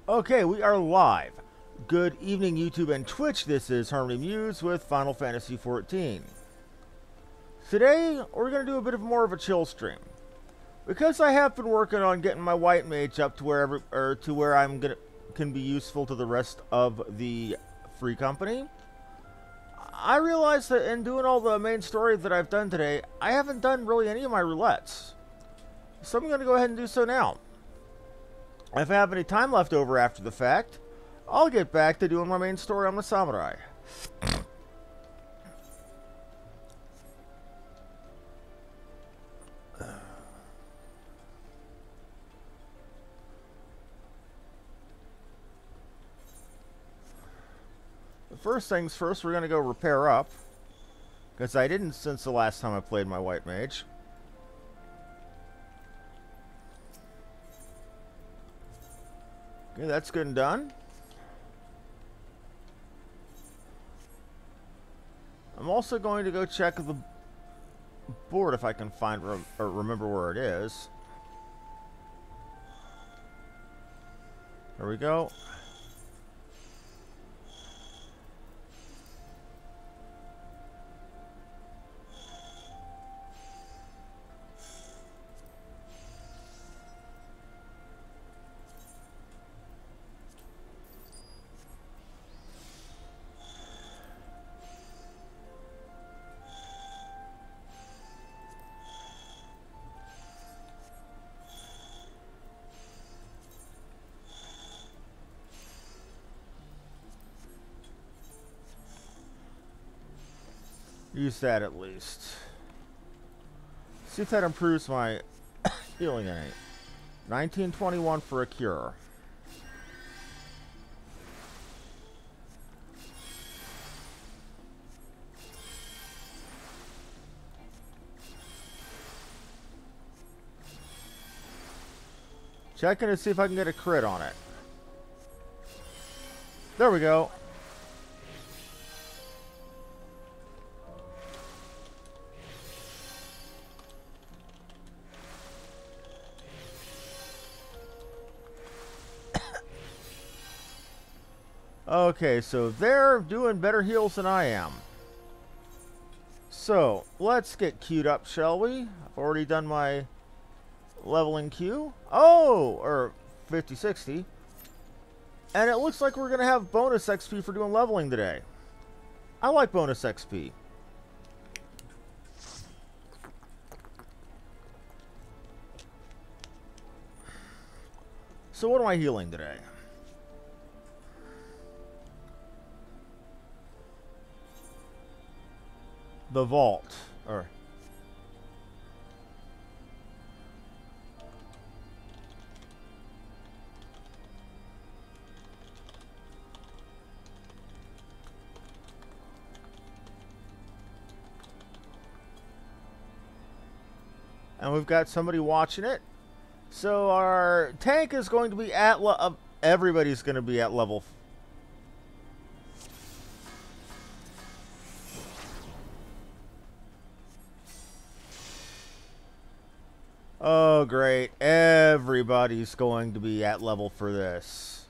Okay, we are live. Good evening, YouTube and Twitch. This is Harmony Muse with Final Fantasy XIV. Today, we're going to do a bit more of a chill stream. Because I have been working on getting my white mage up to where I'm can be useful to the rest of the free company. I realized that in doing all the main story that I've done today, I haven't done really any of my roulettes. So I'm going to go ahead and do so now. If I have any time left over after the fact, I'll get back to doing my main story on the samurai. First things first, we're going to go repair up, because I didn't since the last time I played my white mage. Okay, that's good and done. I'm also going to go check the board if I can find or remember where it is. There we go. Use that at least. See if that improves my healing innate. 1921 for a cure. Checking to see if I can get a crit on it. There we go. Okay, so they're doing better heals than I am. So, let's get queued up, shall we? I've already done my leveling queue. Oh, or 50-60. And it looks like we're going to have bonus XP for doing leveling today. I like bonus XP. So what am I healing today? The vault, and we've got somebody watching it. So our tank is going to be at everybody's going to be at level. Oh, great. Everybody's going to be at level for this.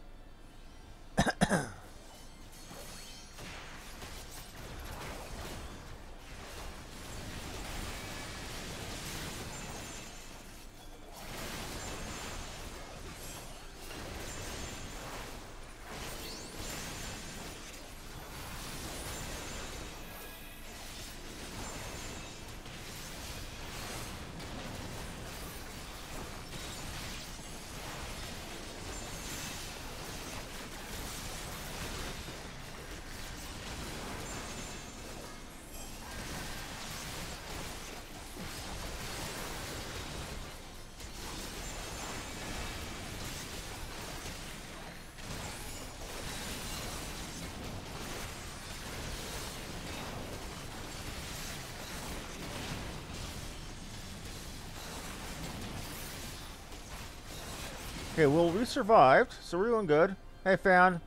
Okay, well, we survived, so we're doing good. Hey, fan.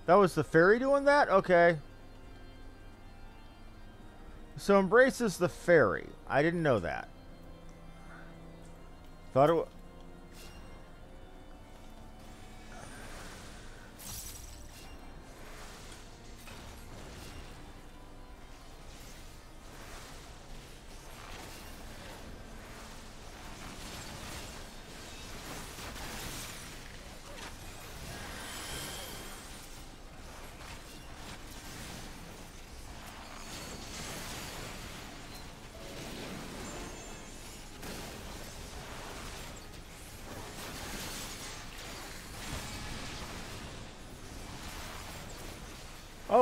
That was the fairy doing that? Okay. So Embrace is the fairy. I didn't know that. Thought it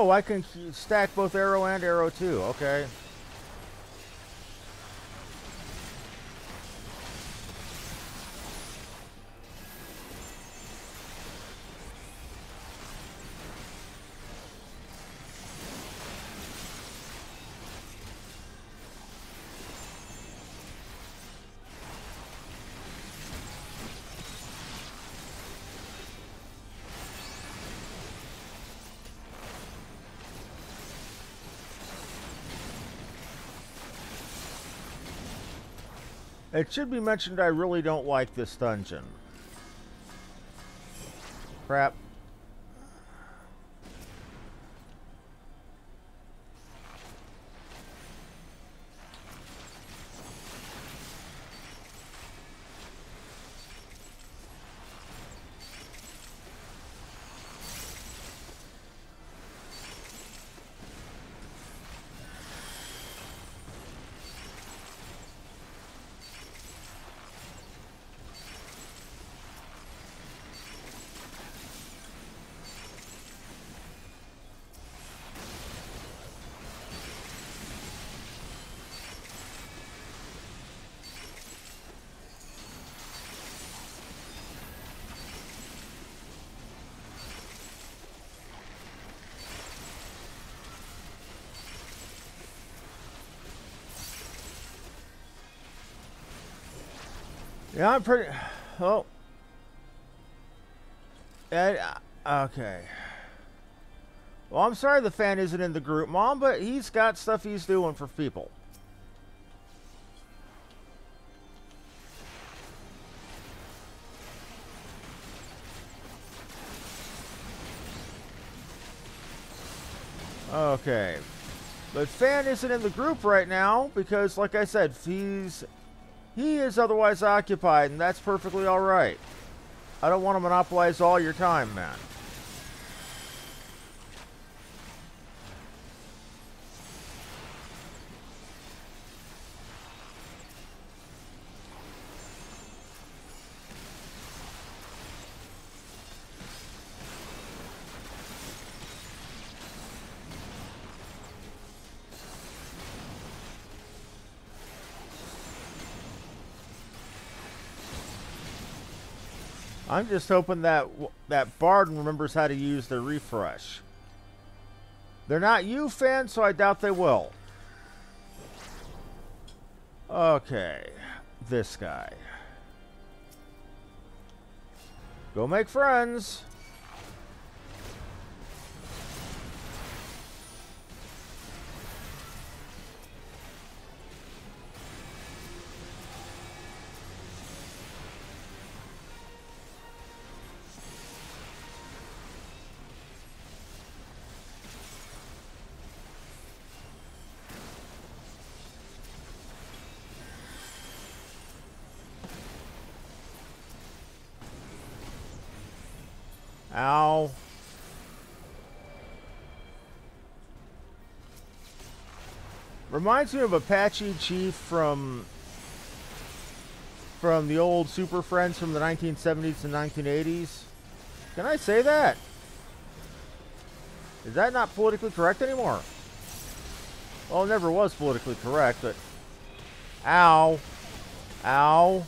Oh, I can stack both arrow and arrow too. Okay. It should be mentioned I really don't like this dungeon. Crap. Yeah, I'm pretty... Oh. Okay. Well, I'm sorry the fan isn't in the group, Mom, but he's got stuff he's doing for people. Okay. But fan isn't in the group right now because, like I said, he is otherwise occupied, and that's perfectly all right. I don't want to monopolize all your time, man. I'm just hoping that Bard remembers how to use their refresh. They're not you fans, so I doubt they will. Okay, this guy. Go make friends. Ow. Reminds me of Apache Chief from the old Super Friends from the 1970s and 1980s. Can I say that? Is that not politically correct anymore? Well, it never was politically correct, but... Ow. Ow.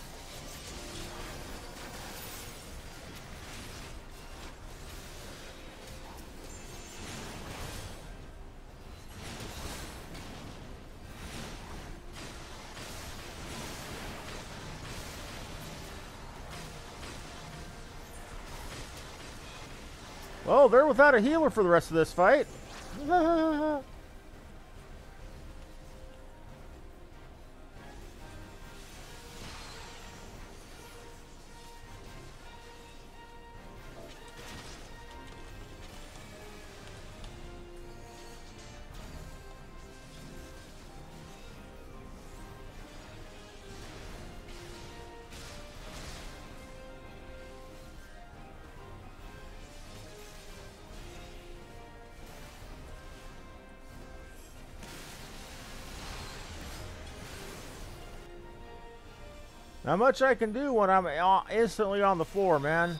Well, they're without a healer for the rest of this fight. Not much I can do when I'm instantly on the floor, man.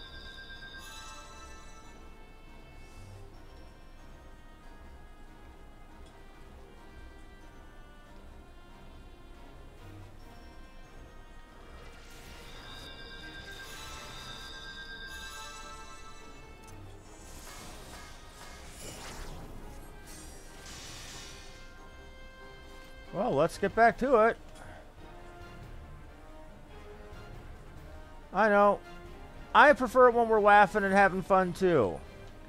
Well, let's get back to it. I know. I prefer it when we're laughing and having fun too.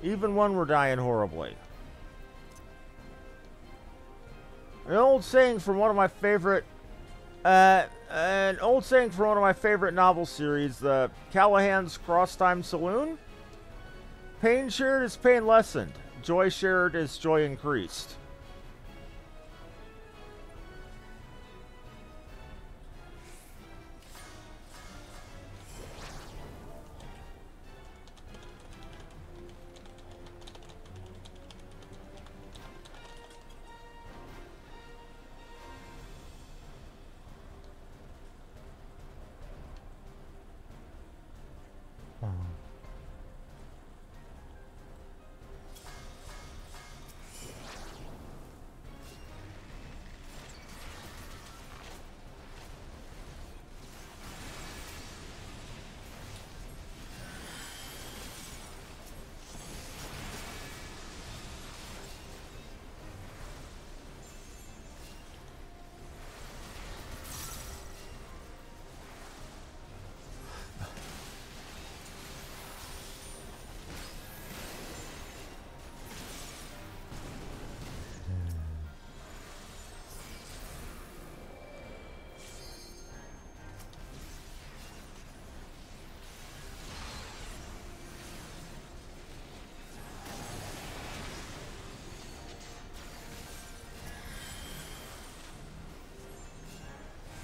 Even when we're dying horribly. An old saying from one of my favorite novel series, the Callahan's Cross-Time Saloon. Pain shared is pain lessened. Joy shared is joy increased.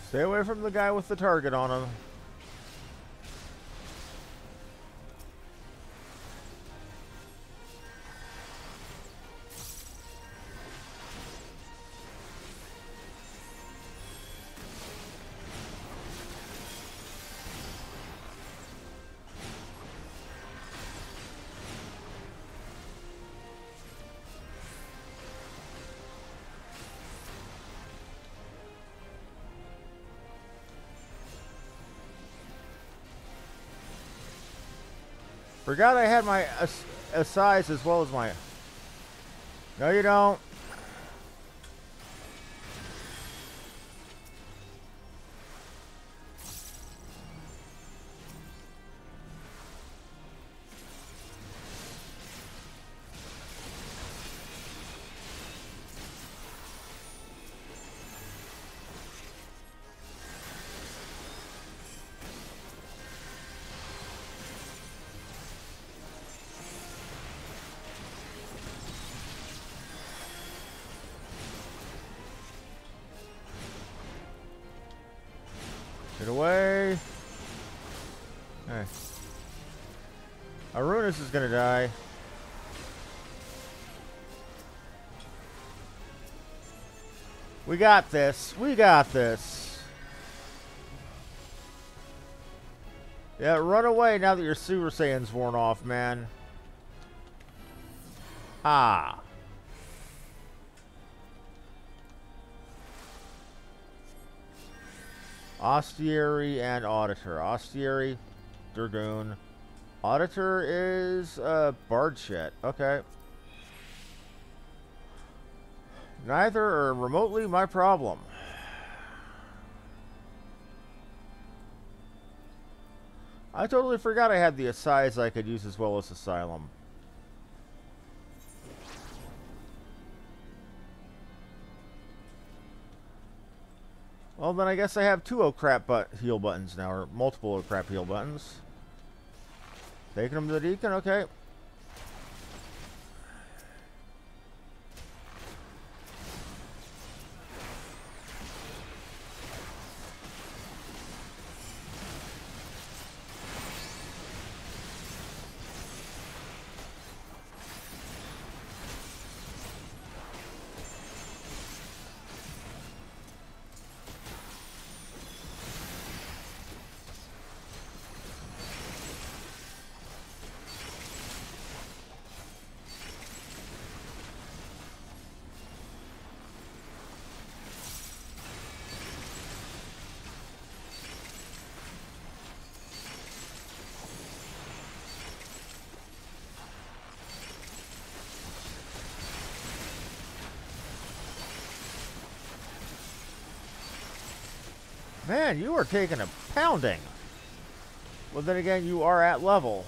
Stay away from the guy with the target on him. Forgot I had my size as well as my... No, you don't. Get away. Hey. Arunus is gonna die. We got this. We got this. Yeah, run away now that your Super Saiyan's worn off, man. Ah. Ostiary and Auditor. Ostiary, Dragoon. Auditor is Bard shit. Okay. Neither are remotely my problem. I totally forgot I had the Assize I could use as well as Asylum. Well, then I guess I have two crap heal buttons now, or multiple crap heal buttons. Taking them to the Deacon, okay. Man, you are taking a pounding. Well, then again, you are at level.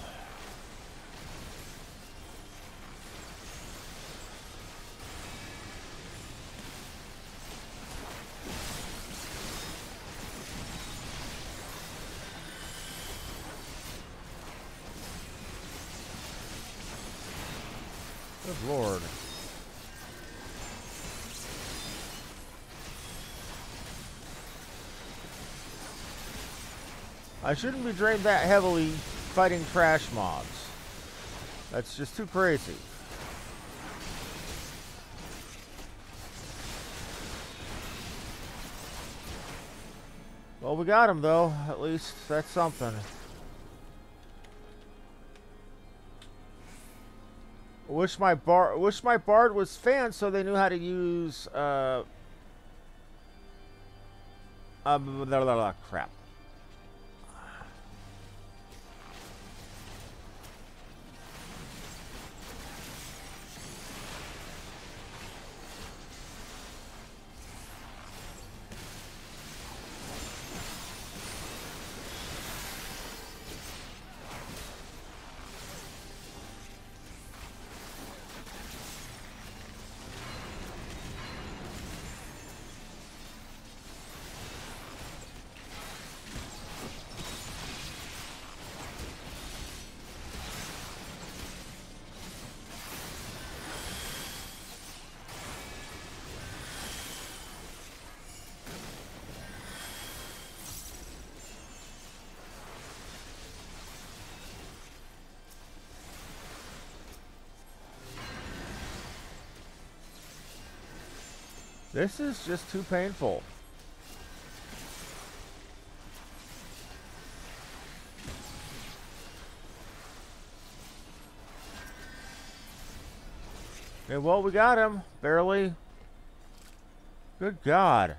Good Lord. I shouldn't be drained that heavily fighting trash mobs. That's just too crazy. Well, we got him though. At least that's something. Wish my bard was fans so they knew how to use crap. This is just too painful. Okay, well, we got him. Barely. Good God.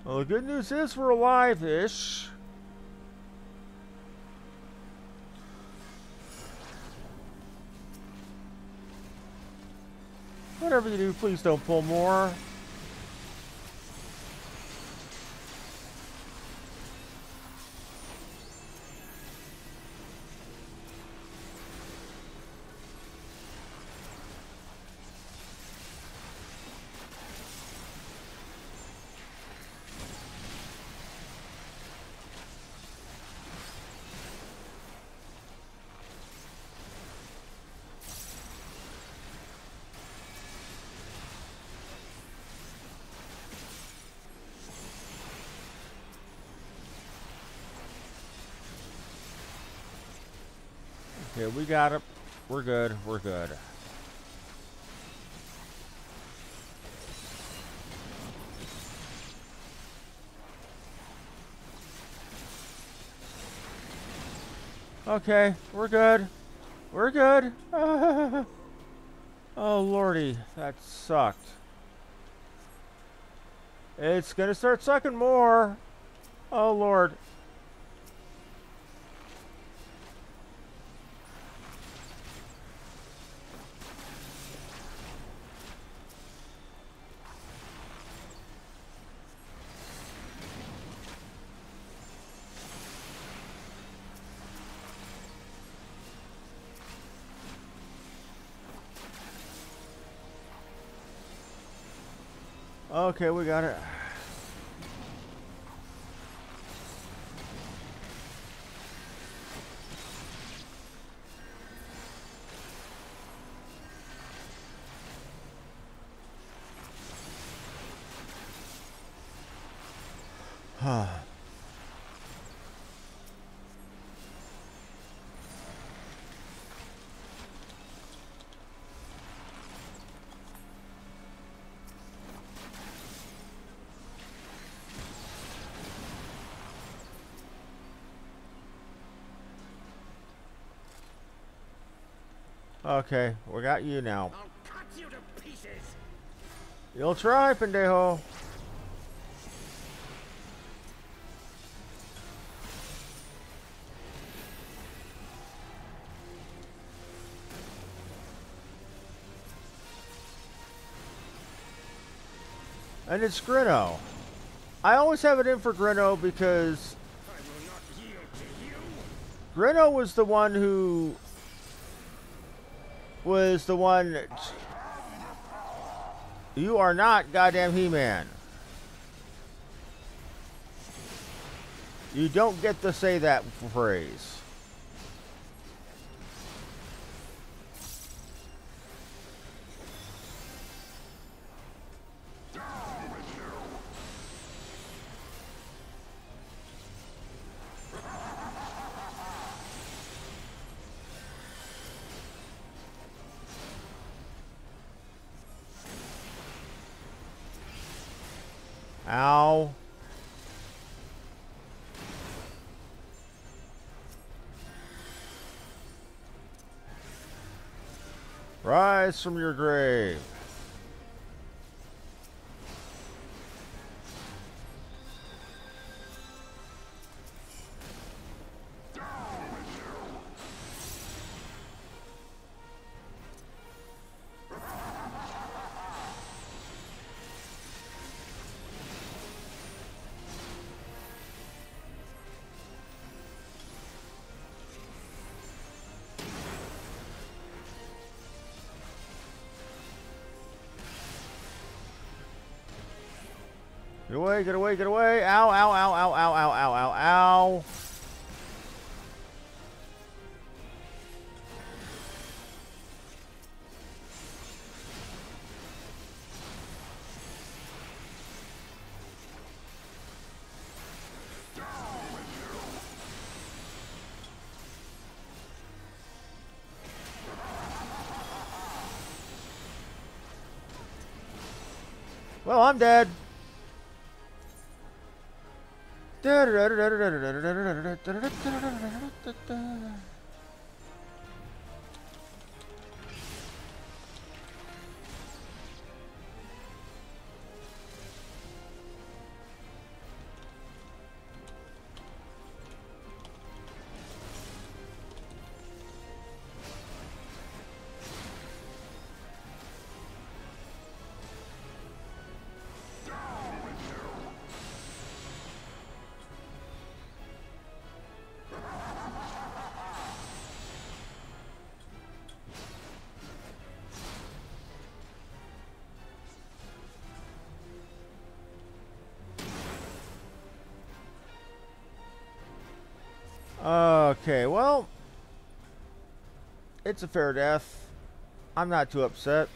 Well, the good news is we're alive-ish. Whatever you do, please don't pull more. Okay, we got it. We're good. We're good. Okay, we're good. We're good. Oh, lordy. That sucked. It's gonna start sucking more. Oh, Lord. Okay, we got it. Okay, we got you now. I'll cut you to pieces. You'll try, pendejo. And it's Grinno. I always have it in for Grinno because Grinno was the one who was the one. You are not goddamn He-Man. You don't get to say that phrase. Ow. Rise from your grave. Get away, get away, get away. Ow, ow, ow, ow, ow, ow, ow, ow, ow. Well, I'm dead. Okay, well, it's a fair death. I'm not too upset.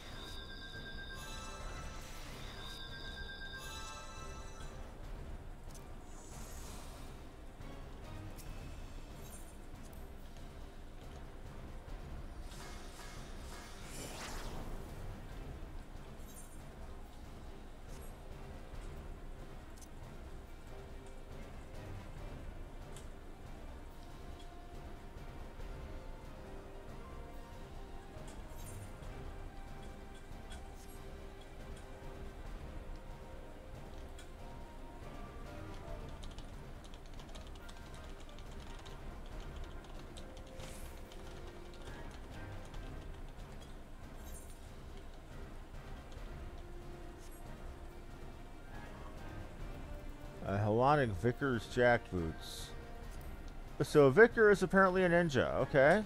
Hellenic Vicar's jackboots. So a Vicar is apparently a ninja, okay.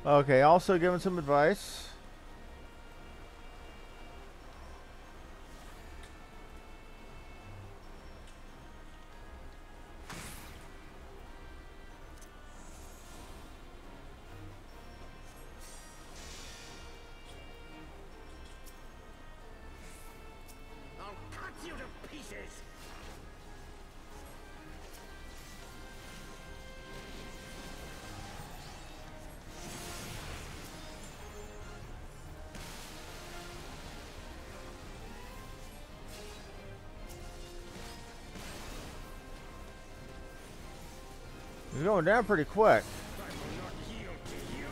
Okay, also giving some advice. I'll cut you to pieces. going down pretty quick. I will not yield to you.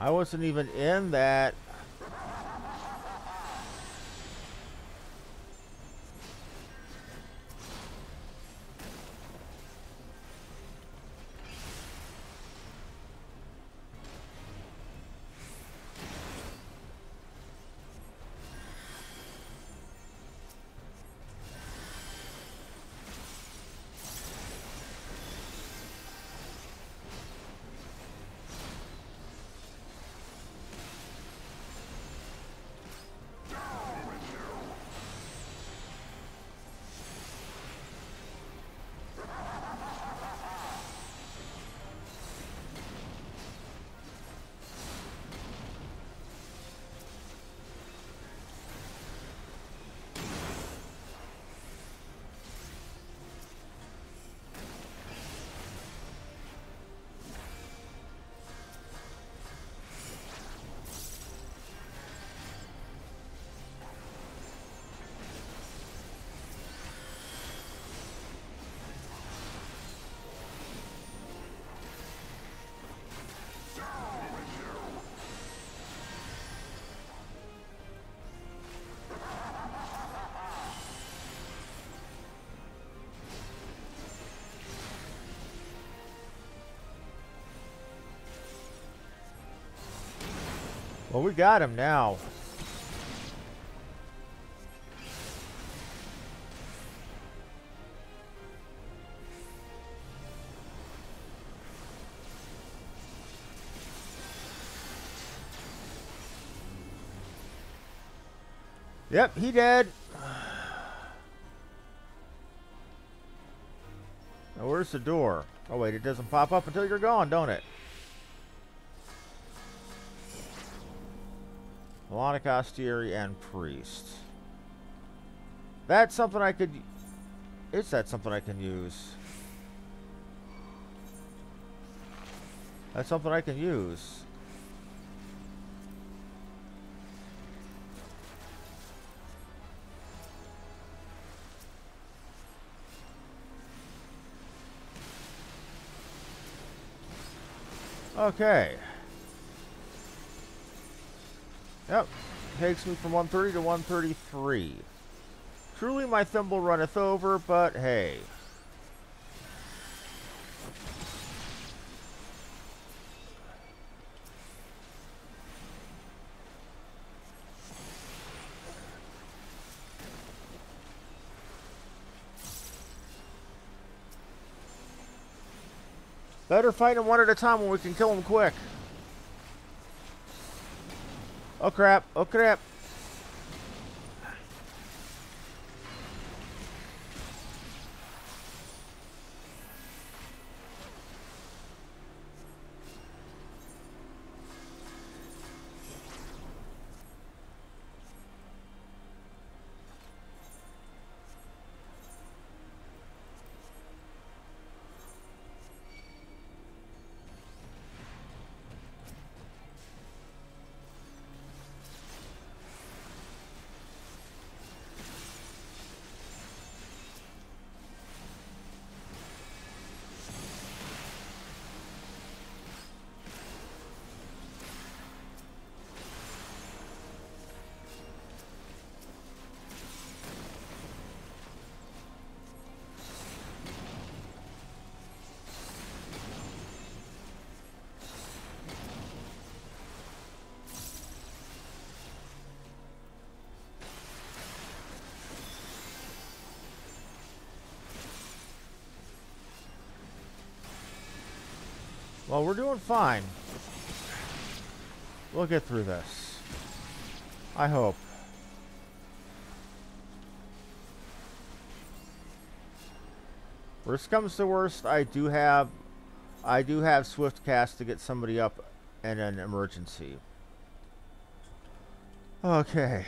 I wasn't even in that. Well, we got him now. Yep, he dead. Now, where's the door? Oh, wait, it doesn't pop up until you're gone, don't it? Melodic Ostiary and Priest. That's something I could... Is that something I can use? That's something I can use. Okay. Yep. Takes me from 130 to 133. Truly my thimble runneth over, but hey. Better fight them one at a time when we can kill them quick. Oh crap, oh crap. Well, we're doing fine. We'll get through this. I hope. Worst comes to worst, I do have swift cast to get somebody up and an emergency. Okay.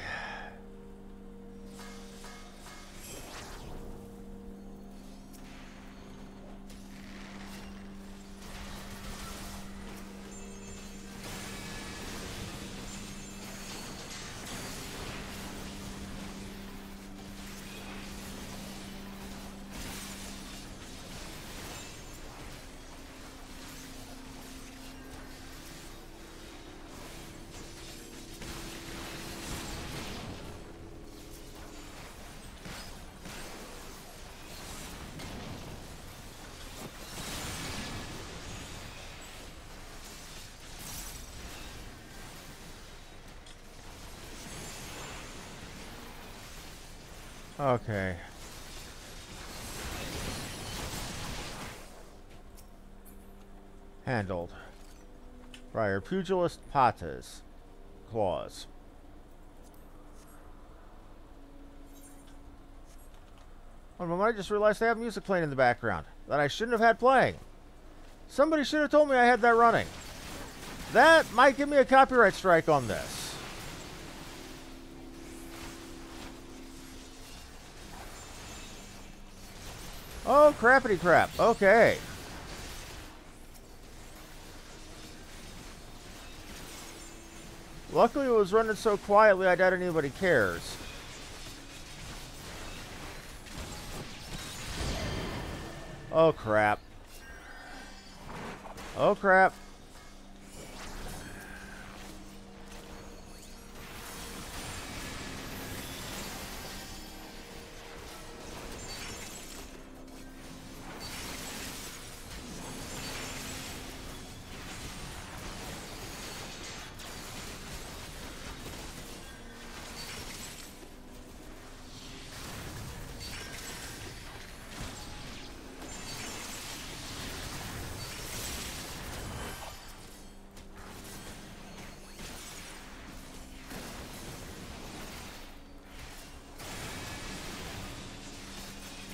Okay. Handled. Friar Pugilist Patas. Claws. One moment, I just realized they have music playing in the background that I shouldn't have had playing. Somebody should have told me I had that running. That might give me a copyright strike on this. Oh, crappity crap. Okay. Luckily, it was running so quietly, I doubt anybody cares. Oh, crap. Oh, crap.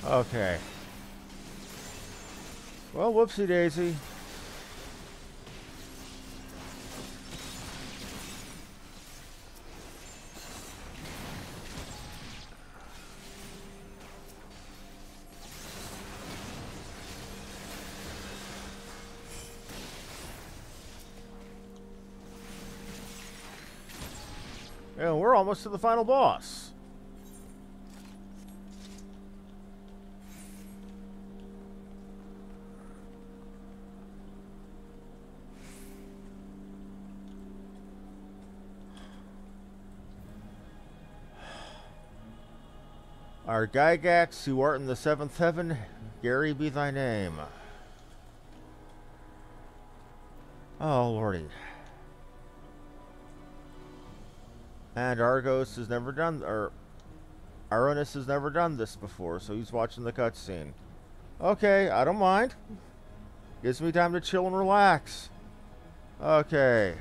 Okay. Well, whoopsie daisy. And we're almost to the final boss. Our Gygax, who art in the seventh heaven, Gary be thy name. Oh, lordy. And Argos has never done, or Aronis has never done this before, so he's watching the cutscene. Okay, I don't mind. Gives me time to chill and relax. Okay.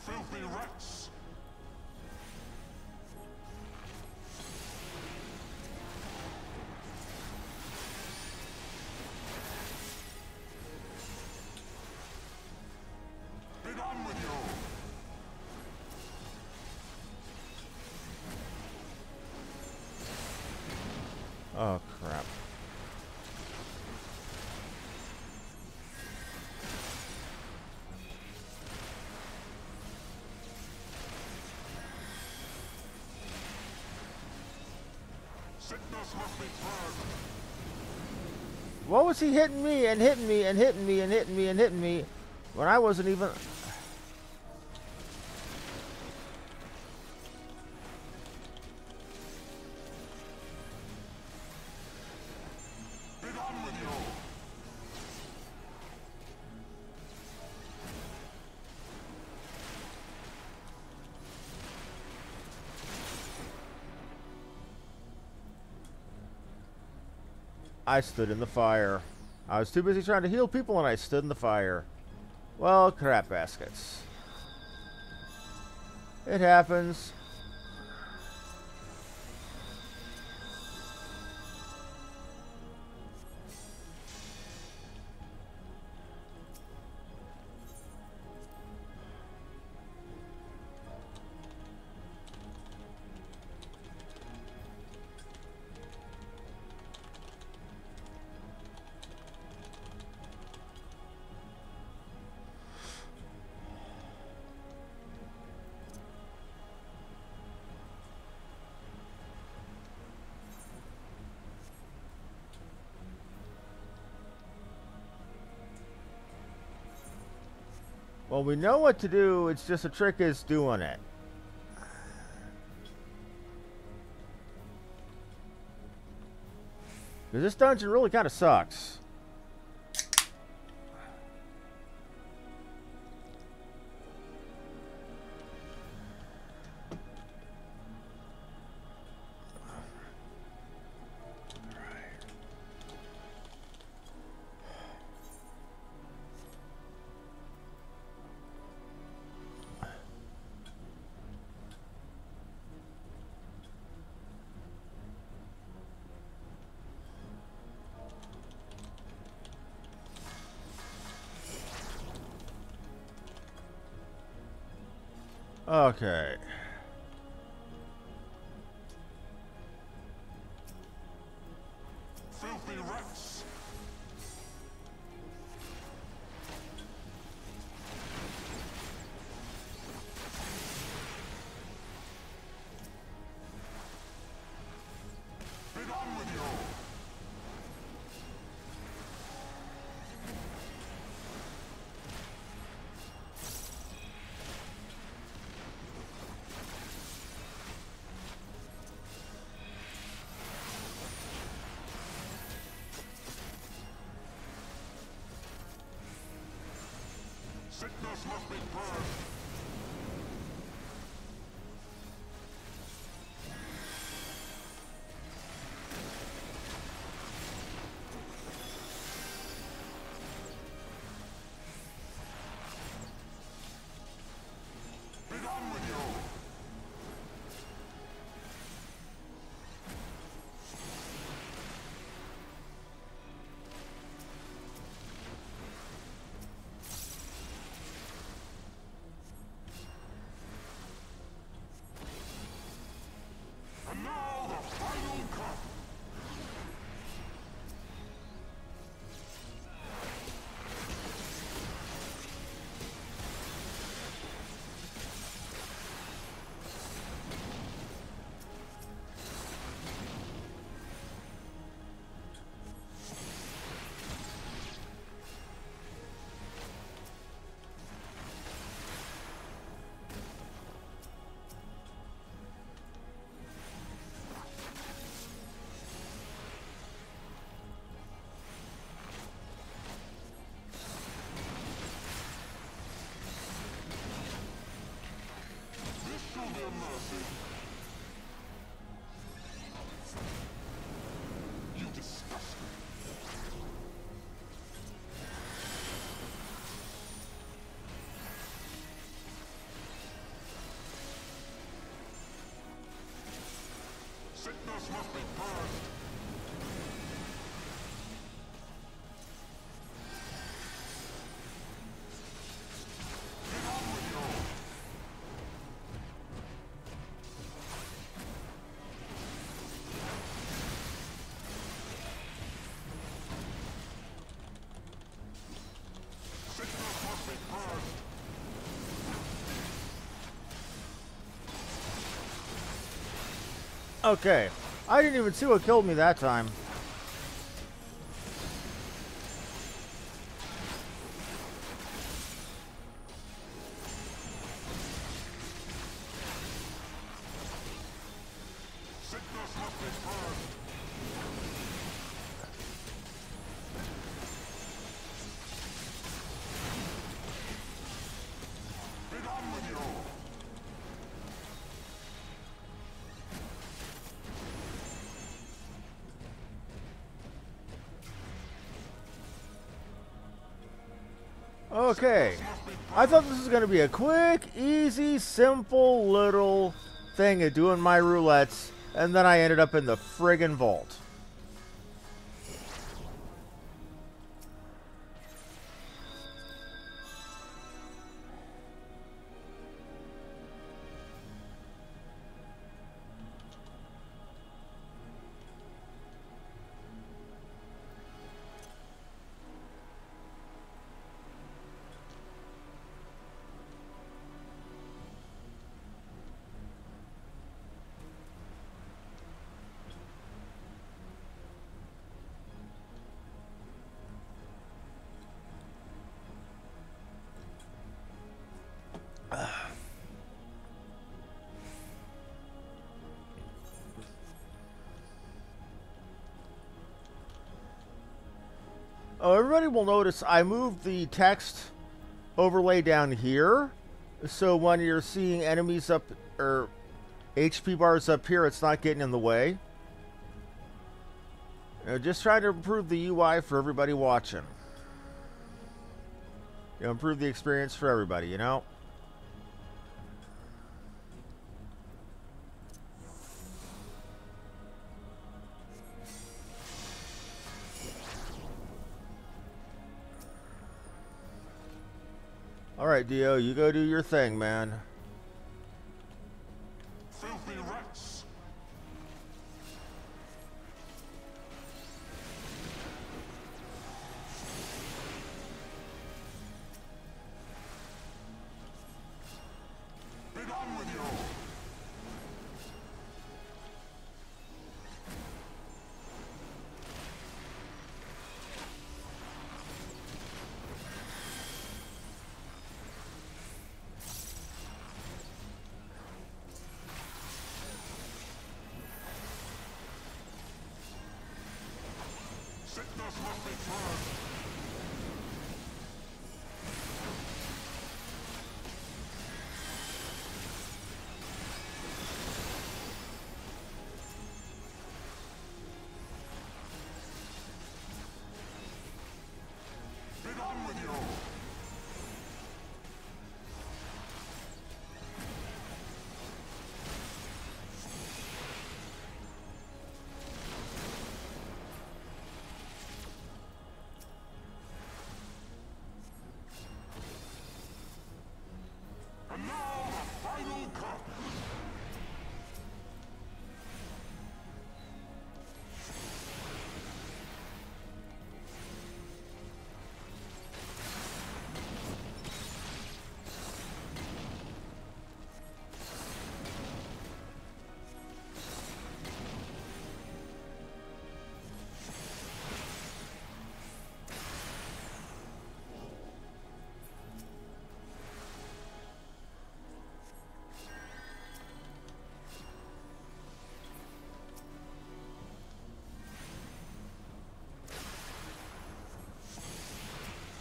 Filthy rats! Be done with you! Oh, crap. Sickness must be purged! What was he hitting me and hitting me and hitting me and hitting me and hitting me when I wasn't even... Be done with you! I stood in the fire. I was too busy trying to heal people and I stood in the fire. Well, crap baskets. It happens. Well, we know what to do. It's just a trick is doing it. Because this dungeon really kind of sucks. Okay. Filthy rats! Be done with you! Sickness must be purged! Be done with you! And now the final cup! This shall be a mercy! You disgust me! Sickness must be purged! Get on with you! Sickness must be purged! Okay. I didn't even see what killed me that time. Sickness must be purged! Be done with you! Okay. I thought this was going to be a quick, easy, simple little thing of doing my roulettes, and then I ended up in the friggin' vault. Oh, everybody will notice I moved the text overlay down here. So when you're seeing enemies up, or HP bars up here, it's not getting in the way. Just trying to improve the UI for everybody watching. Improve the experience for everybody, you know? Alright, Dio, you go do your thing, man. Filthy rats. Be done with you. Sickness must be cured. Be done with you. And now the final cut.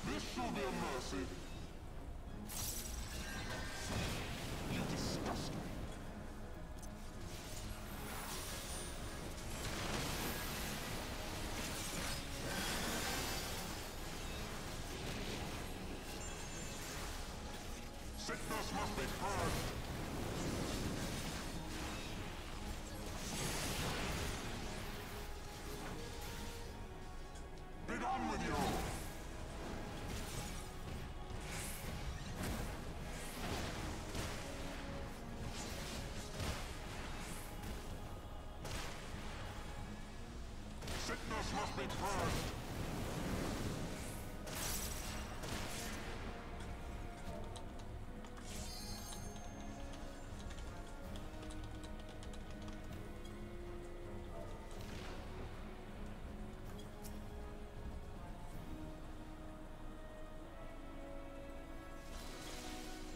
This shall be a mercy. You disgust me. Sickness must be purged. Be done with you. Sickness must be purged.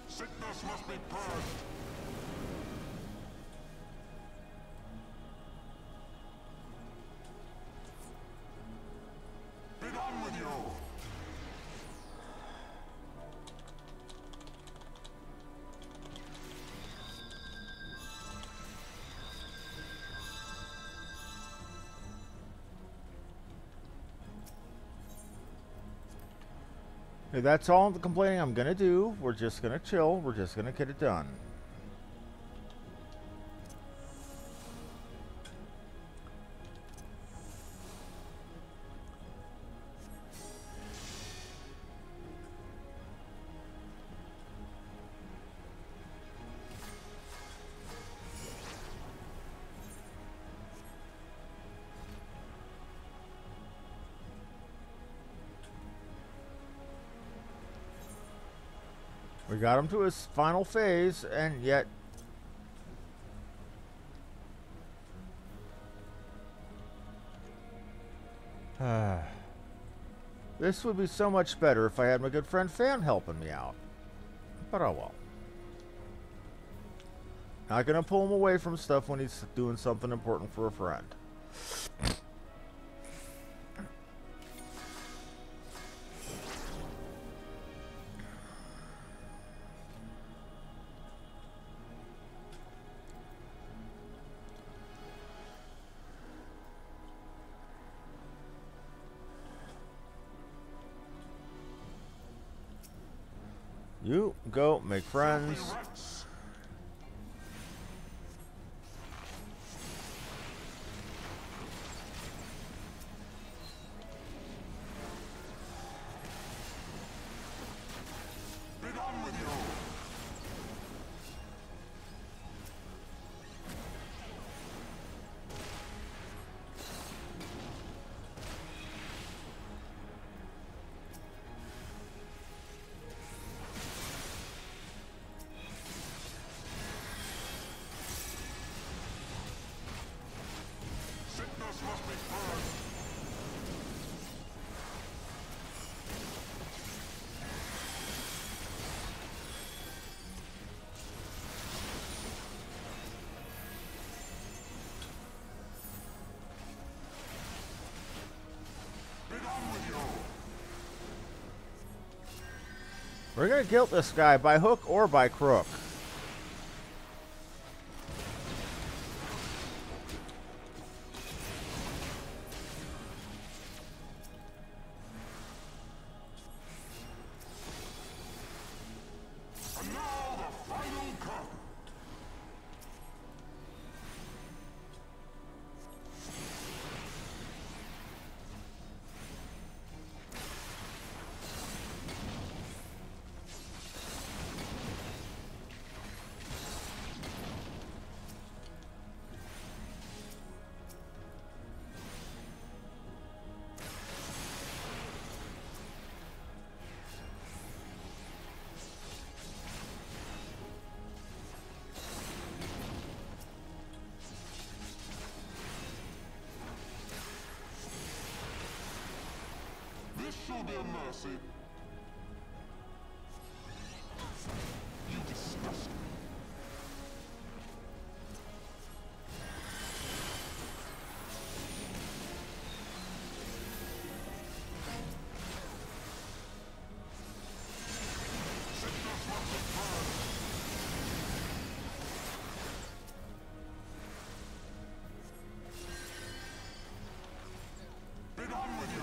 Sickness must be purged. Be done with you. Hey, that's all the complaining I'm gonna do. We're just gonna chill. We're just gonna get it done. We got him to his final phase, and yet... This would be so much better if I had my good friend Fan helping me out. But oh well. Not gonna pull him away from stuff when he's doing something important for a friend. You go make friends. Roulettes. Be gone with you. Sickness must be purged. Be gone with you. We're gonna kill this guy by hook or by crook. And now the final curtain. This shall be a mercy. You disgust me. Sickness must be purged. Be gone with you.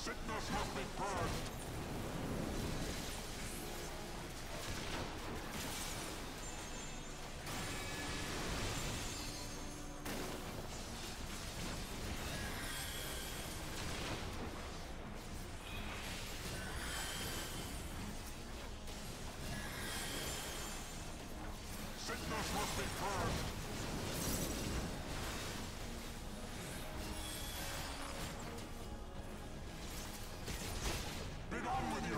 Sickness must be purged. Sickness must be purged. Be gone with you.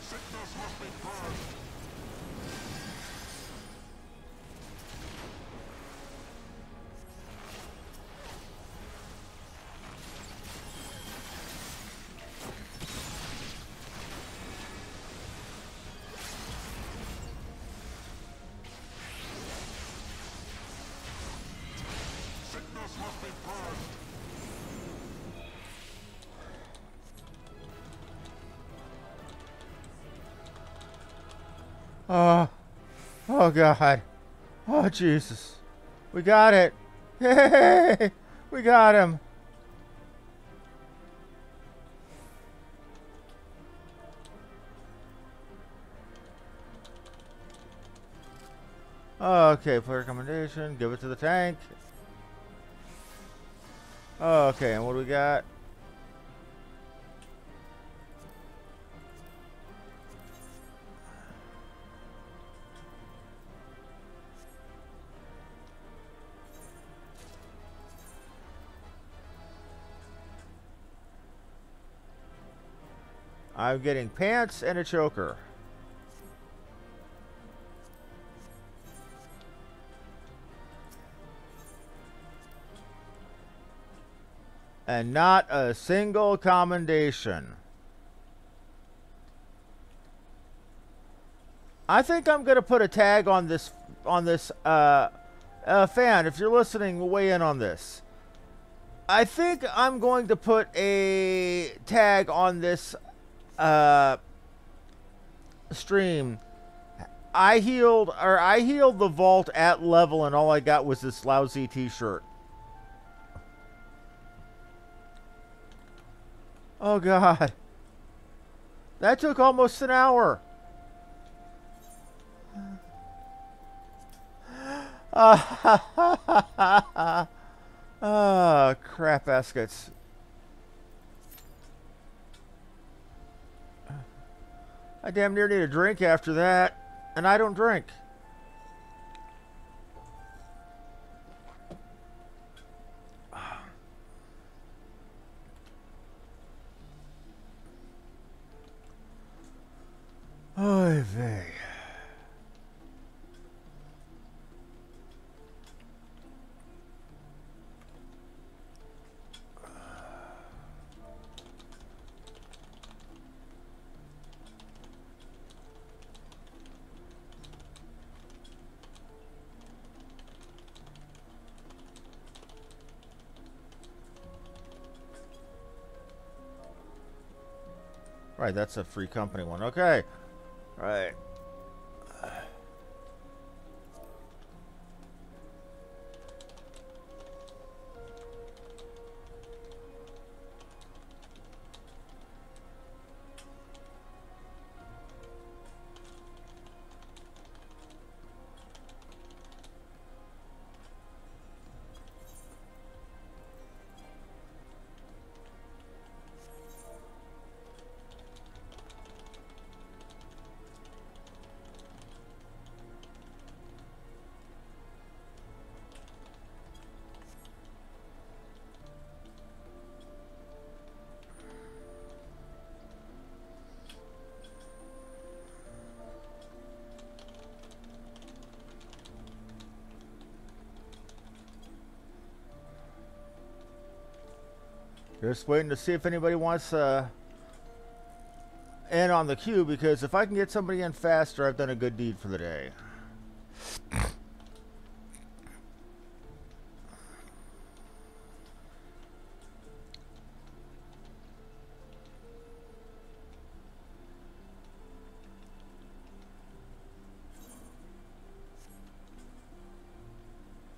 Sickness must be purged. Sickness must be purged. Oh God. Oh Jesus. We got it. Yay! We got him. Okay, player recommendation. Give it to the tank. Okay, and what do we got? I'm getting pants and a choker. And not a single commendation. I think I'm gonna put a tag on this Fan, if you're listening, we'll weigh in on this. I think I'm going to put a tag on this stream. I healed the vault at level, and all I got was this lousy t-shirt. Oh god. That took almost an hour. Crap baskets. I damn near need a drink after that, and I don't drink. Oy vey. Right, that's a free company one. Okay. Right. Just waiting to see if anybody wants in on the queue, because if I can get somebody in faster, I've done a good deed for the day.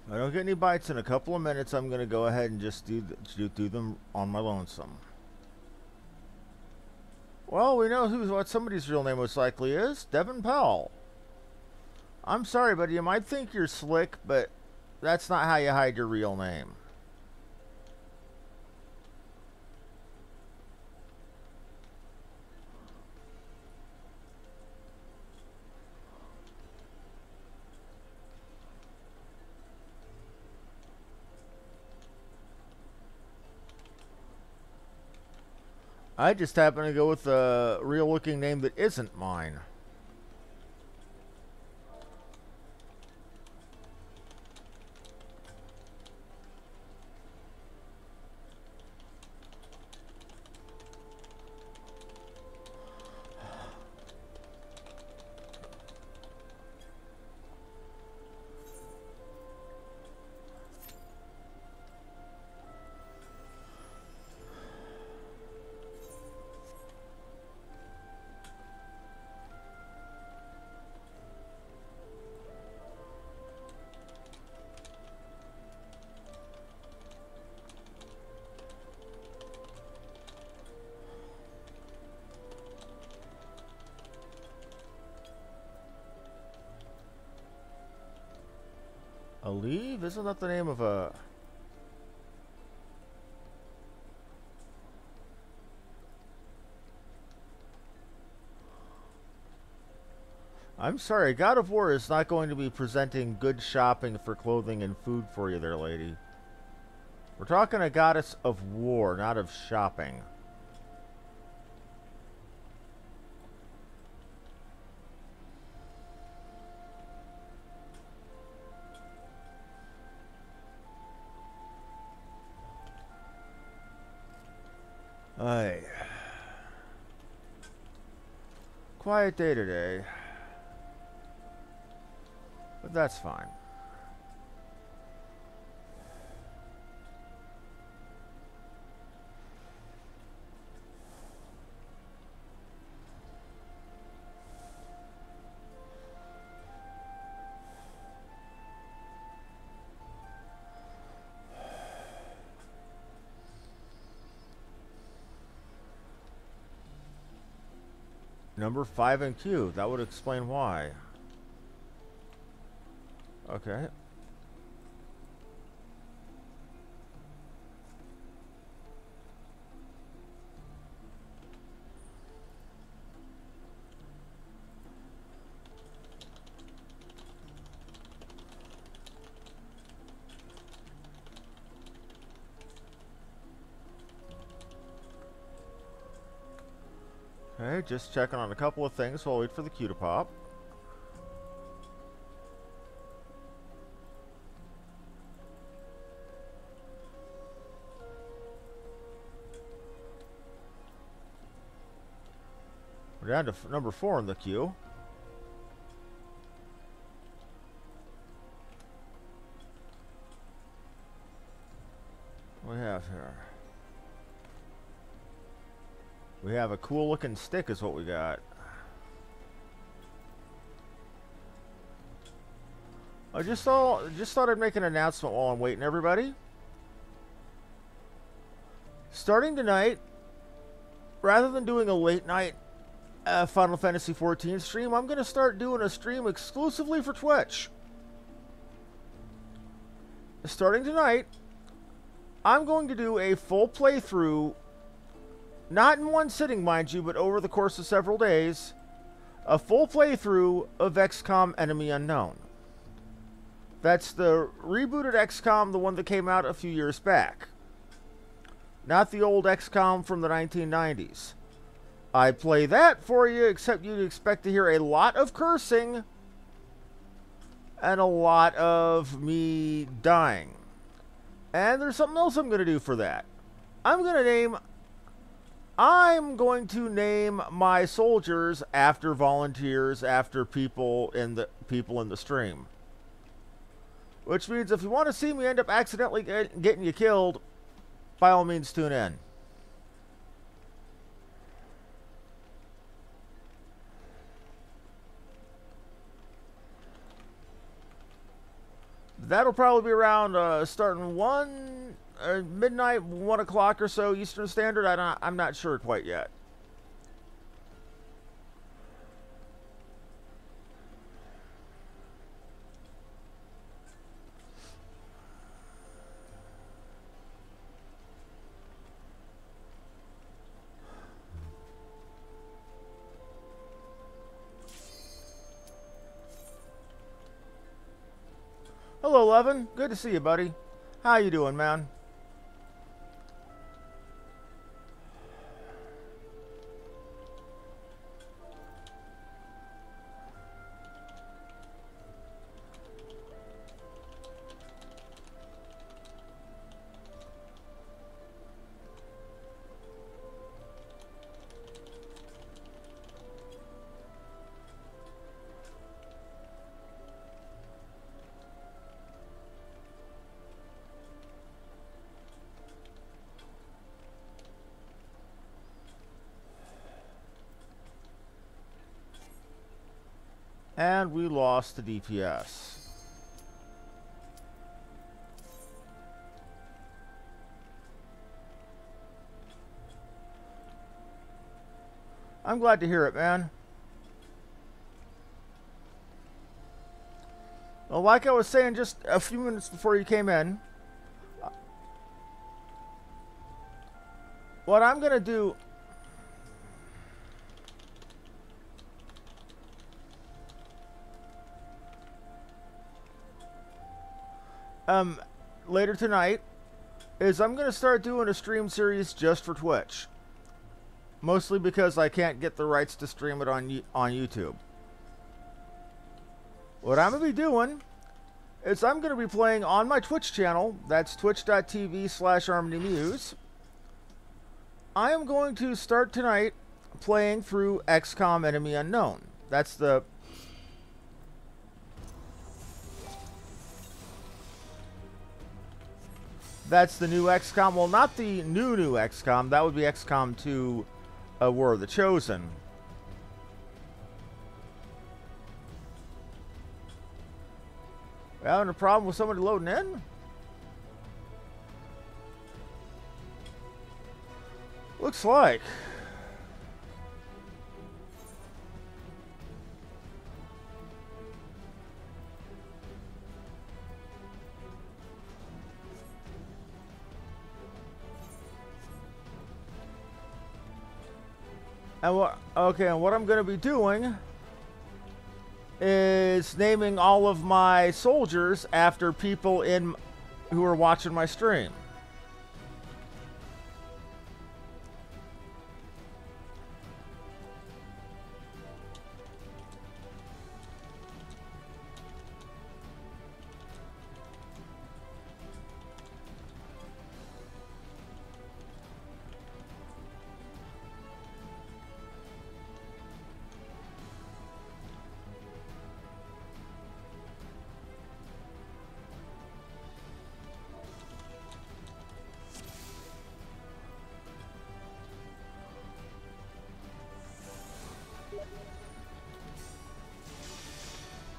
If I don't get any bites in a couple of minutes, I'm going to go ahead and just do them on my lonesome. Well, we know what somebody's real name most likely is. Devin Powell. I'm sorry, buddy. You might think you're slick, but that's not how you hide your real name. I just happen to go with a real-looking name that isn't mine. Aleve? Isn't that the name of a... I'm sorry, God of War is not going to be presenting good shopping for clothing and food for you there, lady. We're talking a goddess of war, not of shopping. Aye. Quiet day today. But that's fine. Number 5 in queue. That would explain why. Okay. Okay, just checking on a couple of things while I wait for the queue to pop. We're down to number 4 in the queue. What do we have here? We have a cool looking stick is what we got. I just thought I'd make an announcement while I'm waiting, everybody. Starting tonight, rather than doing a late night Final Fantasy XIV stream, I'm going to start doing a stream exclusively for Twitch. Starting tonight, I'm going to do a full playthrough, not in one sitting, mind you, but over the course of several days, a full playthrough of XCOM Enemy Unknown. That's the rebooted XCOM, the one that came out a few years back. Not the old XCOM from the 1990s. I play that for you, except you'd expect to hear a lot of cursing and a lot of me dying. And there's something else I'm going to do for that. I'm going to name my soldiers after volunteers, after people in the stream. Which means if you want to see me end up accidentally getting you killed, by all means tune in. That'll probably be around starting midnight, 1 o'clock or so Eastern Standard. I'm not sure quite yet. Hello, Levin. Good to see you, buddy. How you doing, man? And we lost the DPS. I'm glad to hear it, man. Well, like I was saying just a few minutes before you came in, what I'm going to do... later tonight is I'm going to start doing a stream series just for Twitch. Mostly because I can't get the rights to stream it on YouTube. What I'm going to be doing is I'm going to be playing on my Twitch channel. That's twitch.tv/HarmonyMuse. I am going to start tonight playing through XCOM Enemy Unknown. That's the... That's the new XCOM. Well, not the new XCOM. That would be XCOM 2, War of the Chosen. We having a problem with somebody loading in? Looks like. And what I'm going to be doing is naming all of my soldiers after people who are watching my stream.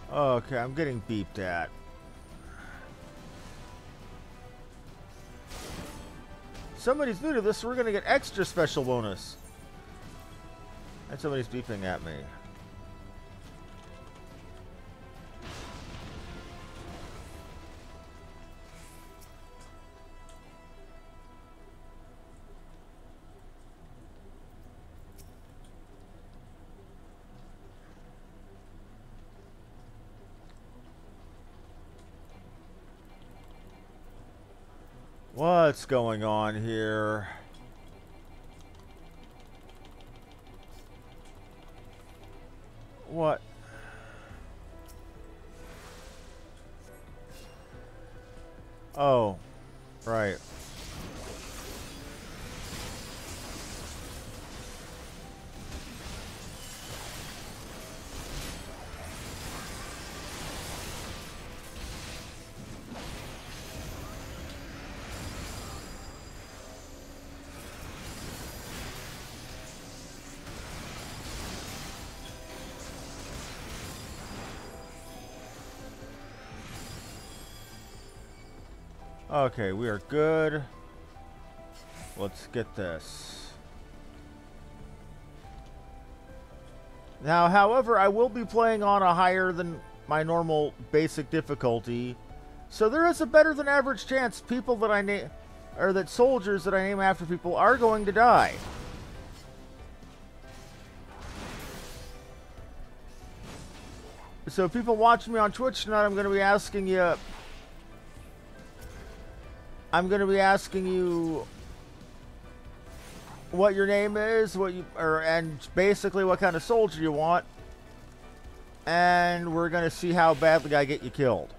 Okay, I'm getting beeped at. Somebody's new to this, so we're gonna get extra special bonus. And somebody's beeping at me. What's going on here? What? Oh, right. Okay, we are good. Let's get this. Now, however, I will be playing on a higher than my normal basic difficulty, so there is a better than average chance people that I name, or that soldiers that I name after people are going to die. So people watching me on Twitch tonight, I'm going to be asking you what your name is, and basically what kind of soldier you want, and we're gonna see how badly I get you killed.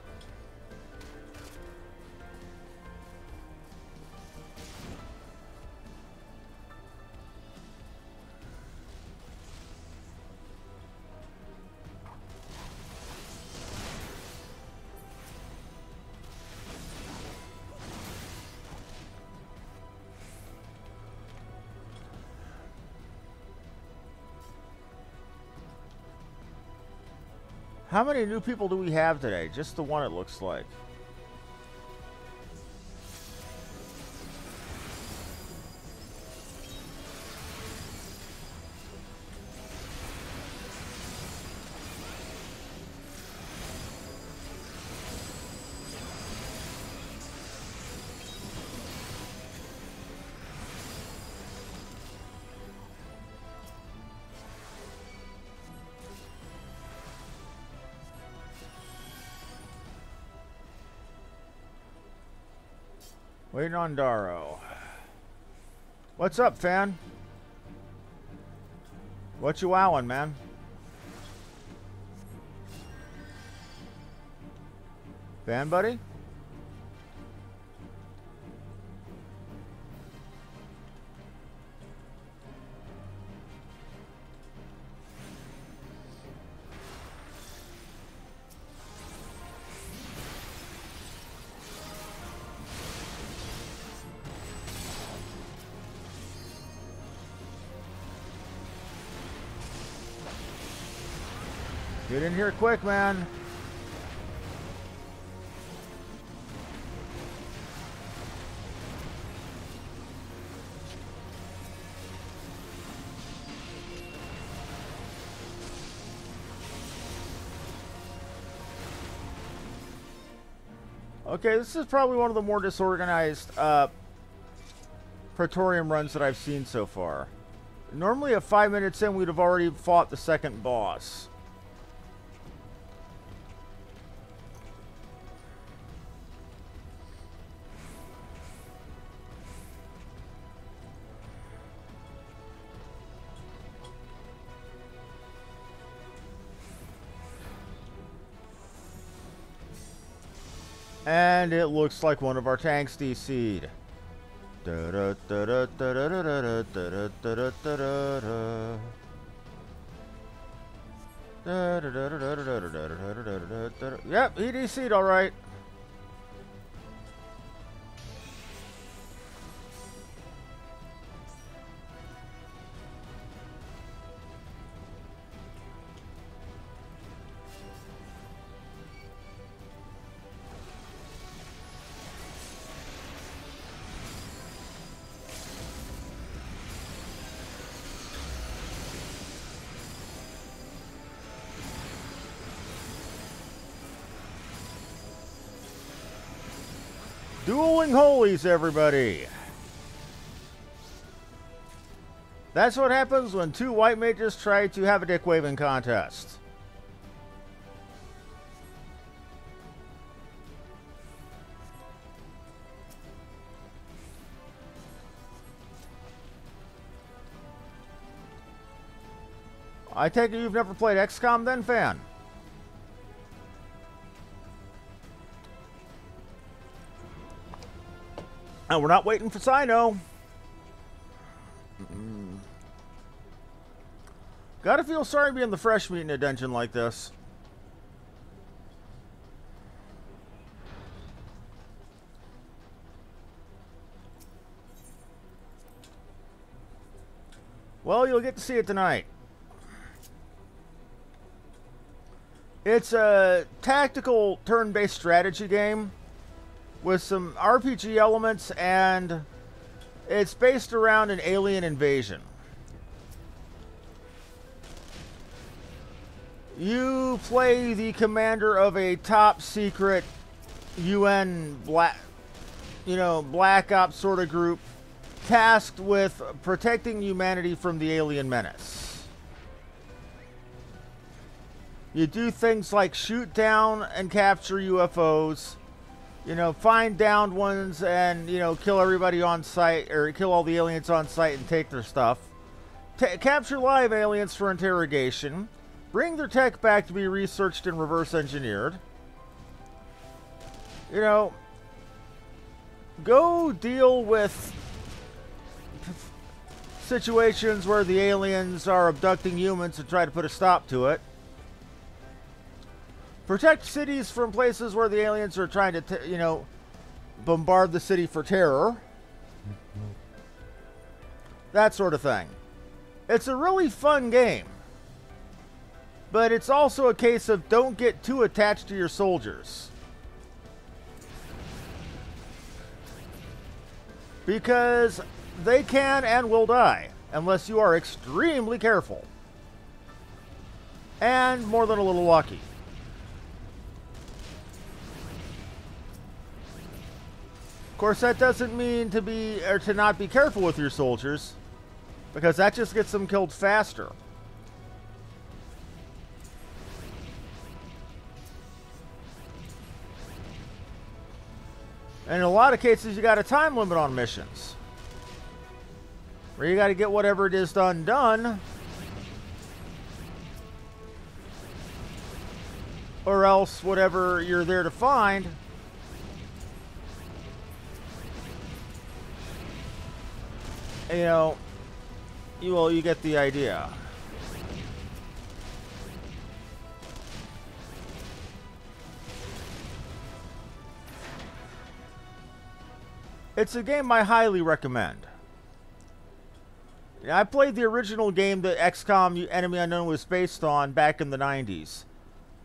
How many new people do we have today? Just the one, it looks like. Waiting on Daro. What's up, fan? What you wowing, man? Fan, buddy? Get in here quick, man. Okay, this is probably one of the more disorganized Praetorium runs that I've seen so far. Normally at 5 minutes in, we'd have already fought the second boss. And it looks like one of our tanks DC'd. Yep, he DC'd all right. Dueling Holies, everybody. That's what happens when two white mages try to have a dick waving contest. I take it you've never played XCOM then, fan? And we're not waiting for Sino. Gotta feel sorry being the fresh meat in a dungeon like this. Well, you'll get to see it tonight. It's a tactical turn-based strategy game with some RPG elements, and it's based around an alien invasion. You play the commander of a top secret UN Black Ops sort of group tasked with protecting humanity from the alien menace. You do things like shoot down and capture UFOs, find downed ones and, kill everybody on site, or kill all the aliens on site and take their stuff. Capture live aliens for interrogation. Bring their tech back to be researched and reverse engineered. Go deal with situations where the aliens are abducting humans and try to put a stop to it. Protect cities from places where the aliens are trying to, bombard the city for terror. That sort of thing. It's a really fun game. But it's also a case of don't get too attached to your soldiers. Because they can and will die unless you are extremely careful. And more than a little lucky. Of course, that doesn't mean to not be careful with your soldiers, because that just gets them killed faster. And in a lot of cases, you got a time limit on missions, where you got to get whatever it is done, or else whatever you're there to find you get the idea. It's a game I highly recommend. I played the original game that XCOM Enemy Unknown was based on back in the 90s.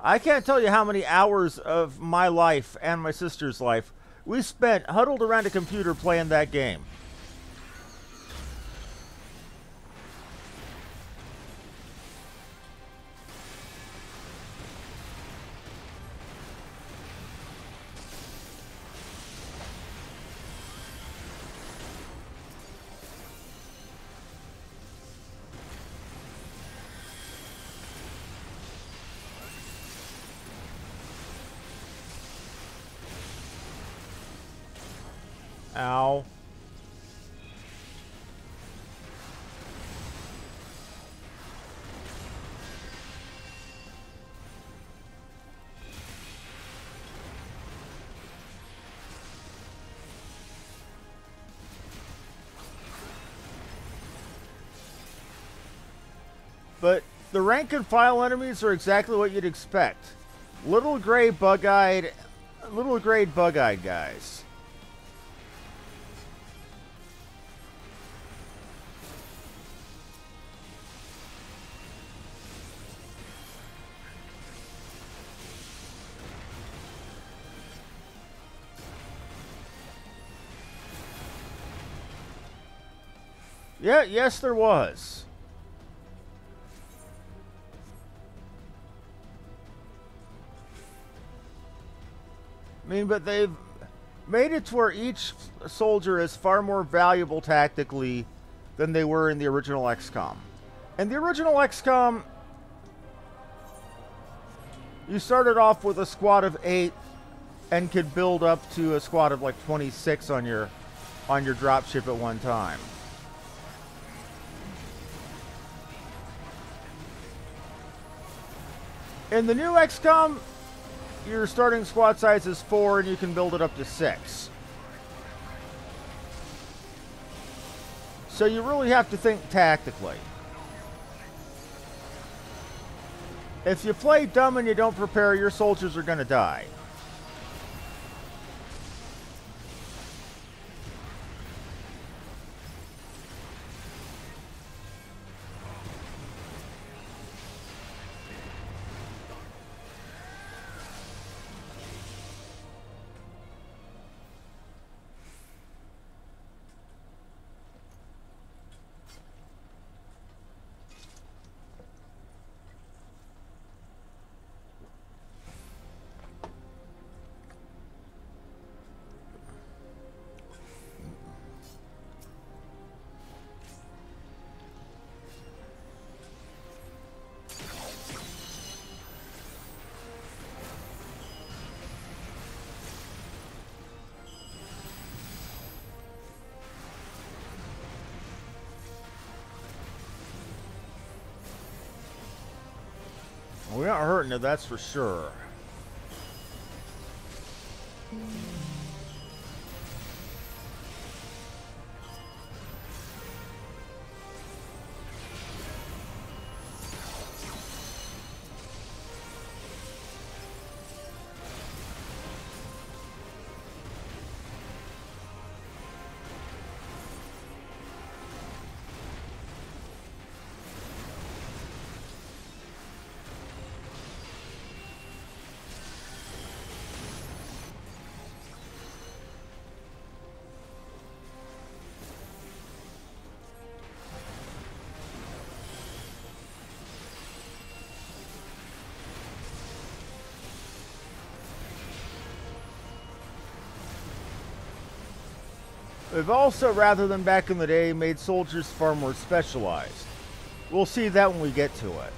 I can't tell you how many hours of my life and my sister's life we spent huddled around a computer playing that game. Ow. But the rank and file enemies are exactly what you'd expect. Little gray bug-eyed guys. Yeah, yes there was. I mean, but they've made it to where each soldier is far more valuable tactically than they were in the original XCOM. In the original XCOM, you started off with a squad of 8 and could build up to a squad of like 26 on your dropship at one time. In the new XCOM, your starting squad size is 4 and you can build it up to 6. So you really have to think tactically. If you play dumb and you don't prepare, your soldiers are going to die. We aren't hurting it, that's for sure. They've also, rather than back in the day, made soldiers far more specialized. We'll see that when we get to it.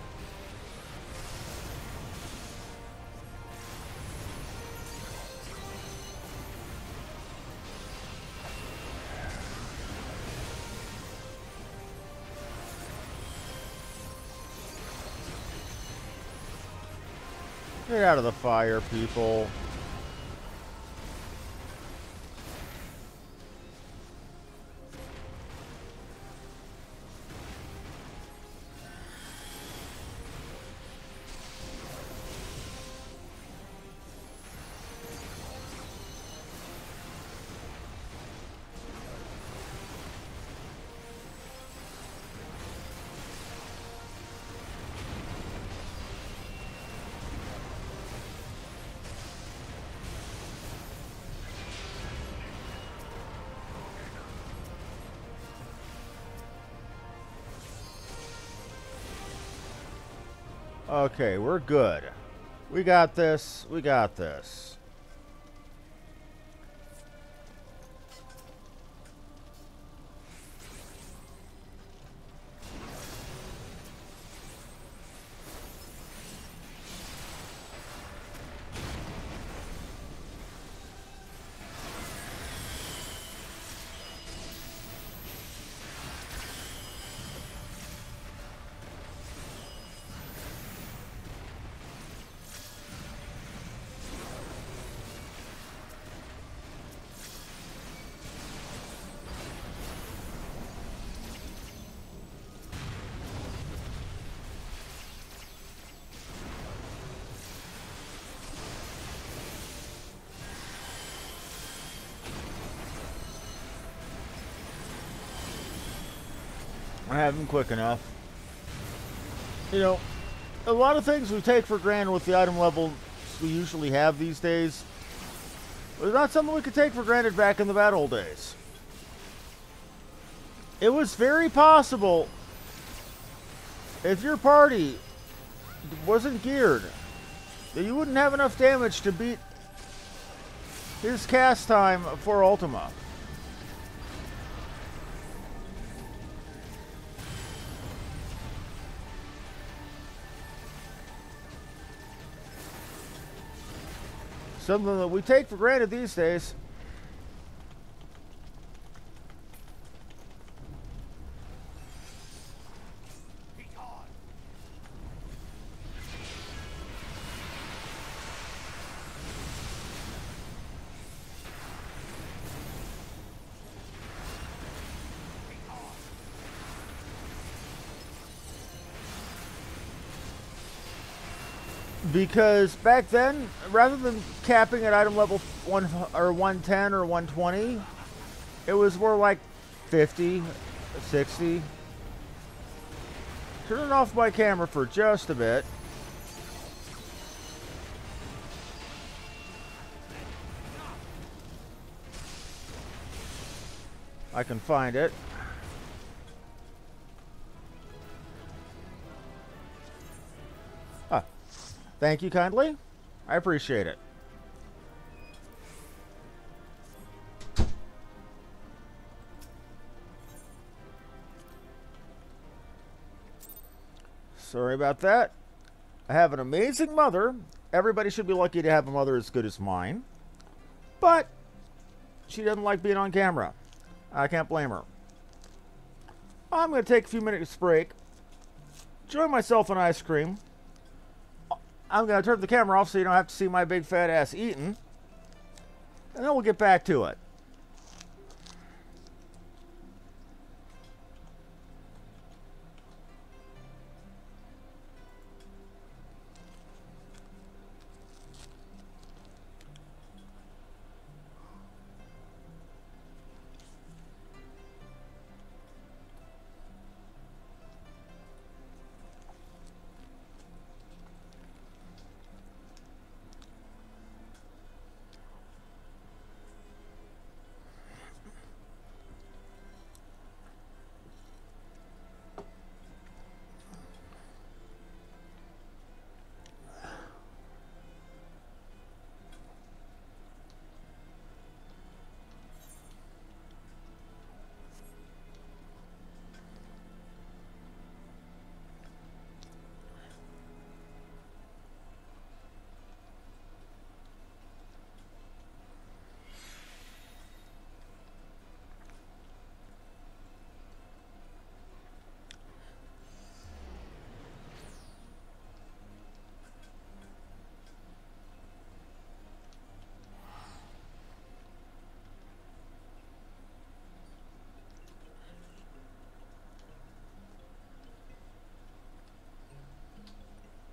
Get out of the fire, people. Okay, we're good. We got this. We got this. I haven't quick enough. You know, a lot of things we take for granted with the item level we usually have these days. It's not something we could take for granted back in the bad old days. It was very possible, if your party wasn't geared, that you wouldn't have enough damage to beat his cast time for Ultima. Something that we take for granted these days. Because back then, rather than capping at item level 1 or 110 or 120, it was more like 50, 60. Turning off my camera for just a bit. I can find it. Thank you kindly. I appreciate it. Sorry about that. I have an amazing mother. Everybody should be lucky to have a mother as good as mine. But she doesn't like being on camera. I can't blame her. I'm going to take a few minutes break. Enjoy myself an ice cream. I'm going to turn the camera off so you don't have to see my big fat ass eating. And then we'll get back to it.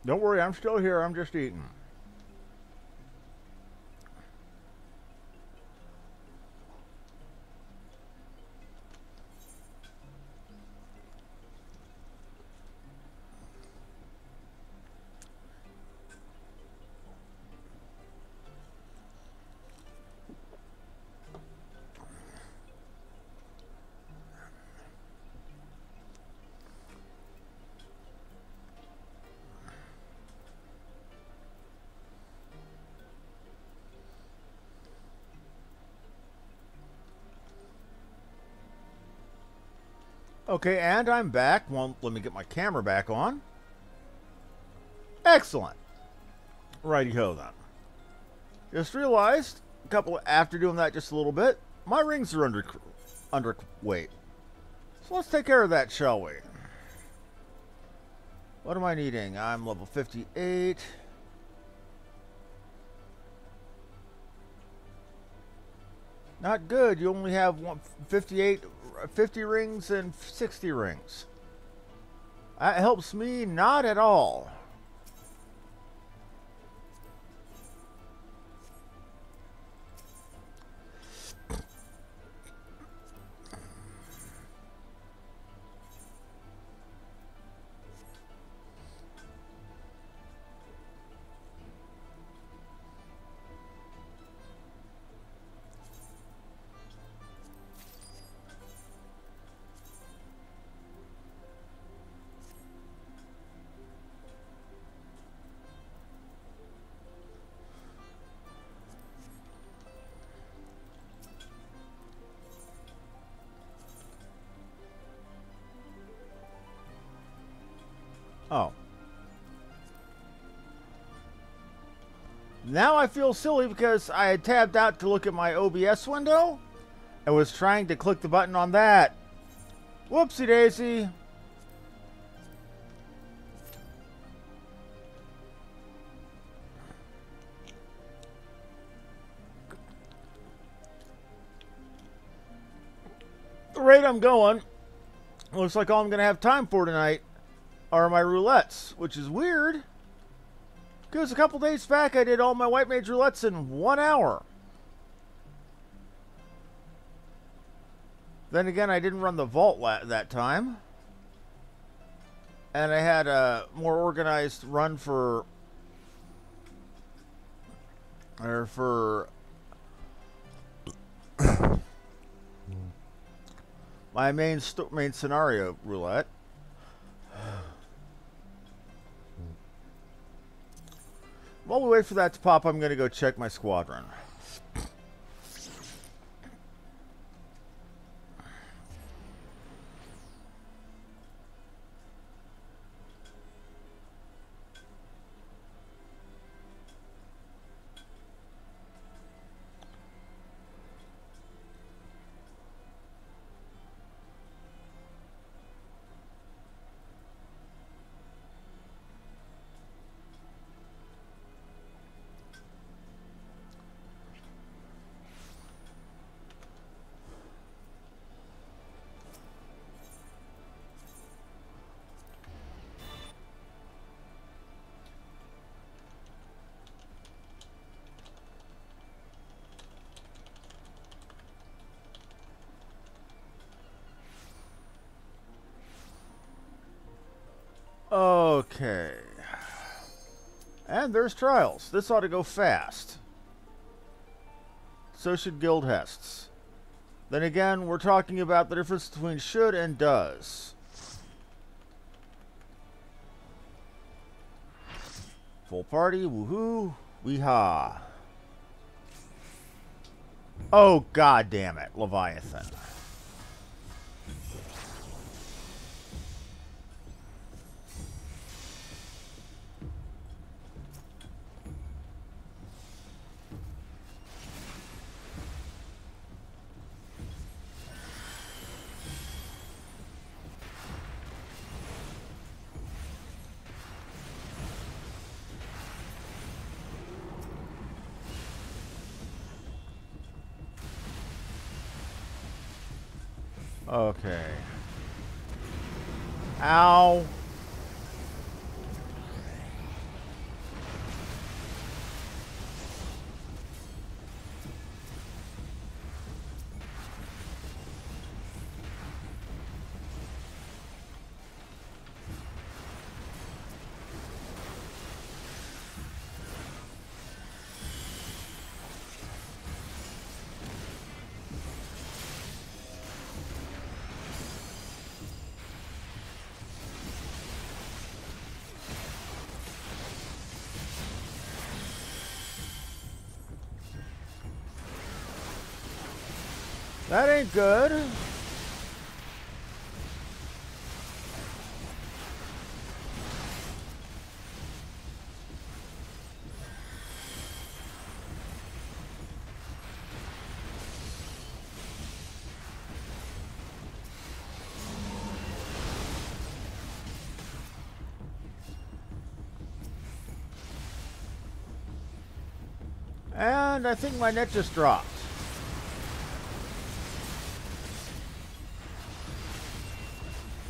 Don't worry, I'm still here. I'm just eating. Okay, and I'm back. Well, let me get my camera back on. Excellent. Righty-ho then. Just realized, after doing that just a little bit, my rings are underweight. So let's take care of that, shall we? What am I needing? I'm level 58. Not good. You only have 50 rings and 60 rings. That helps me not at all. Oh. Now I feel silly because I had tabbed out to look at my OBS window and was trying to click the button on that. Whoopsie daisy. The rate I'm going, looks like all I'm going to have time for tonight are my roulettes, which is weird. Because a couple days back I did all my white mage roulettes in 1 hour. Then again, I didn't run the vault that time. And I had a more organized run for my main scenario roulette. While we wait for that to pop, I'm going to go check my squadron. Okay. And there's trials. This ought to go fast. So should guild hests. Then again, we're talking about the difference between should and does. Full party, woohoo, weehaw. Oh, god damn it, Leviathan. Okay. Ow. That ain't good. And I think my net just dropped.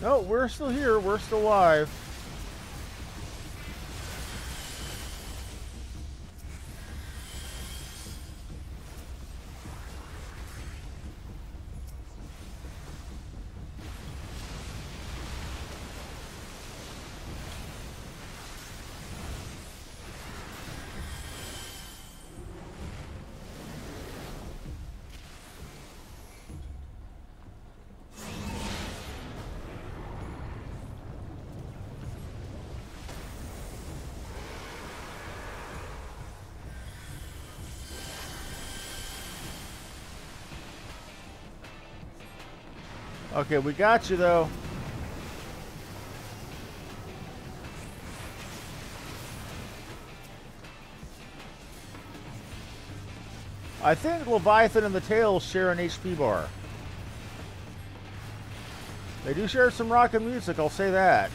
No, we're still here. We're still alive. Okay, we got you though. I think Leviathan and the Tails share an HP bar. They do share some rock and music, I'll say that.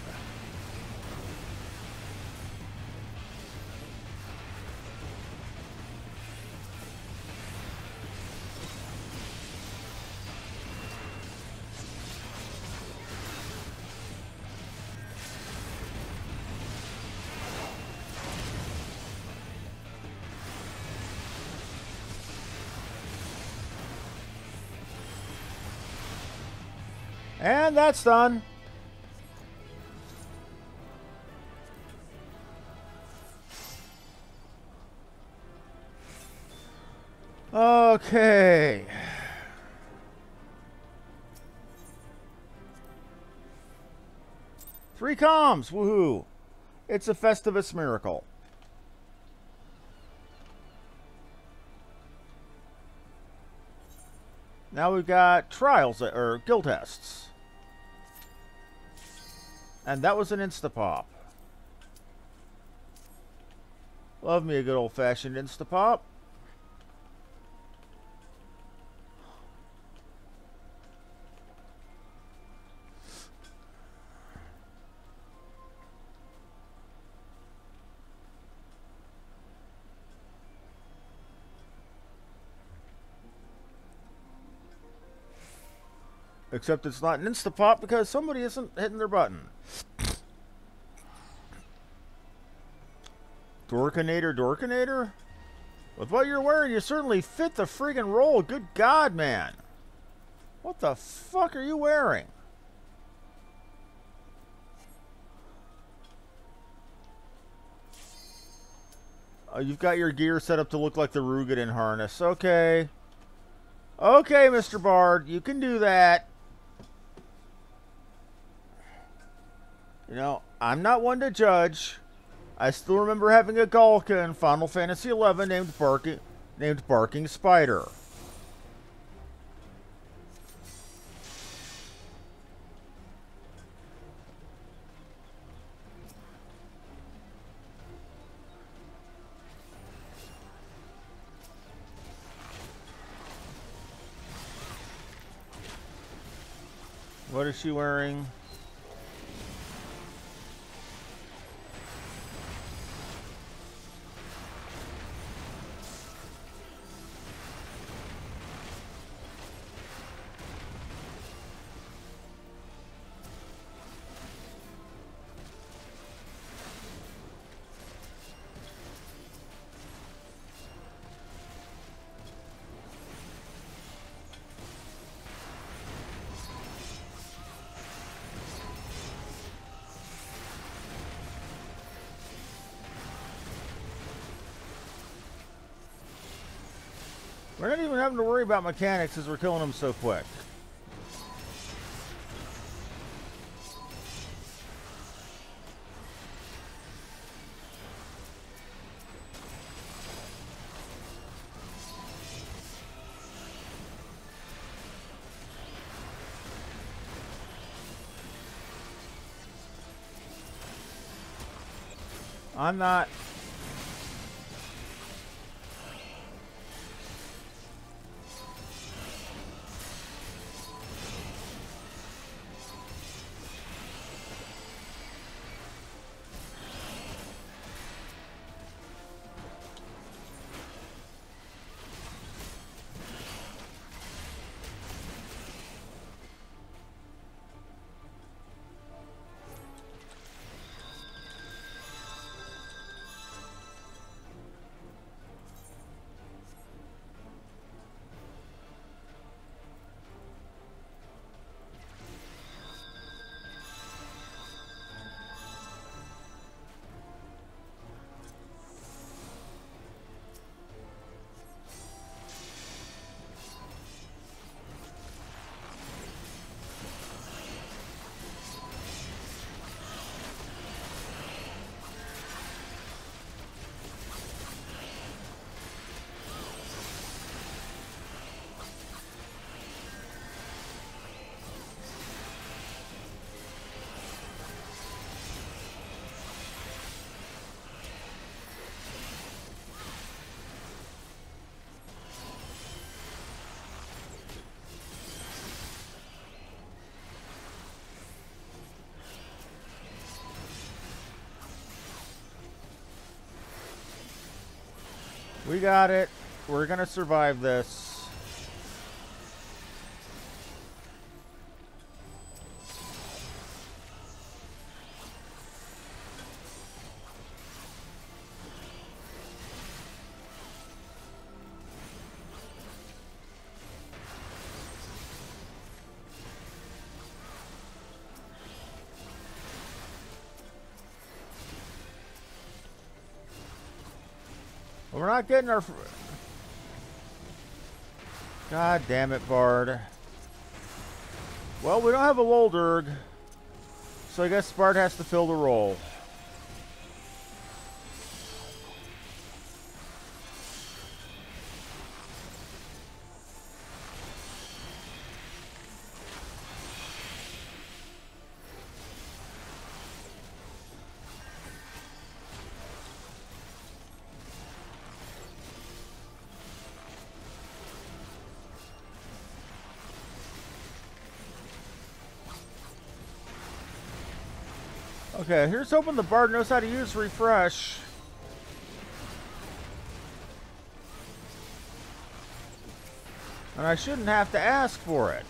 And that's done. Okay. Three comms, woohoo. It's a Festivus miracle. Now we've got trials, or guild tests. And that was an Insta-Pop. Love me a good old-fashioned Insta-Pop. Except it's not an Insta-Pop because somebody isn't hitting their button. Dorkinator? With what you're wearing, you certainly fit the friggin' role. Good God, man. What the fuck are you wearing? Oh, you've got your gear set up to look like the Rugadin harness. Okay. Okay, Mr. Bard, you can do that. You know, I'm not one to judge. I still remember having a Galka in Final Fantasy XI named Barking Spider. What is she wearing? We're not even having to worry about mechanics as we're killing them so quick. I'm not... We got it. We're gonna survive this. We're not getting our... God damn it, Bard. Well, we don't have a Woldurg, so I guess Bard has to fill the role. Okay, here's hoping the Bard knows how to use refresh. And I shouldn't have to ask for it.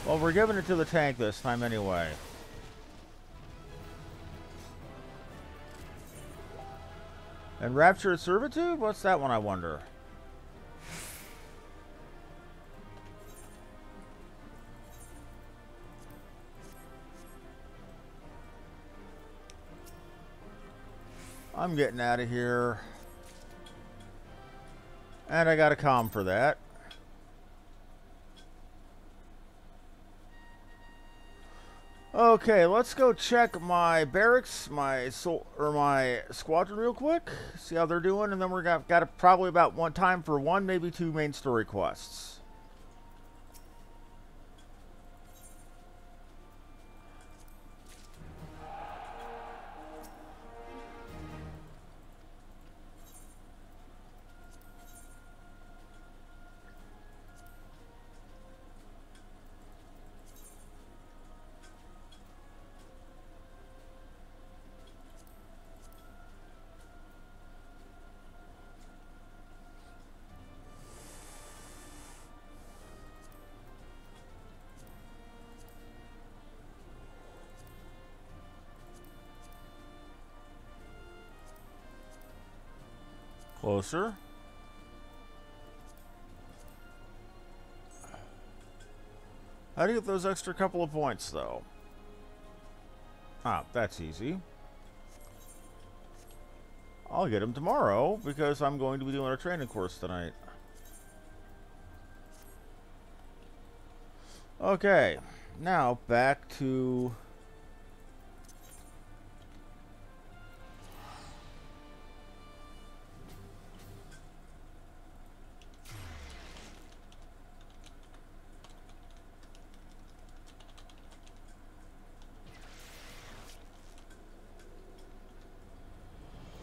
Well, we're giving it to the tank this time anyway. And Rapture of Servitude? What's that one, I wonder? I'm getting out of here. And I got a comm for that. Okay, let's go check my barracks, my squadron real quick. See how they're doing, and then we're got probably about one time for one, maybe two main story quests. Closer. How do you get those extra couple of points, though? Ah, that's easy. I'll get them tomorrow, because I'm going to be doing a training course tonight. Okay, now back to...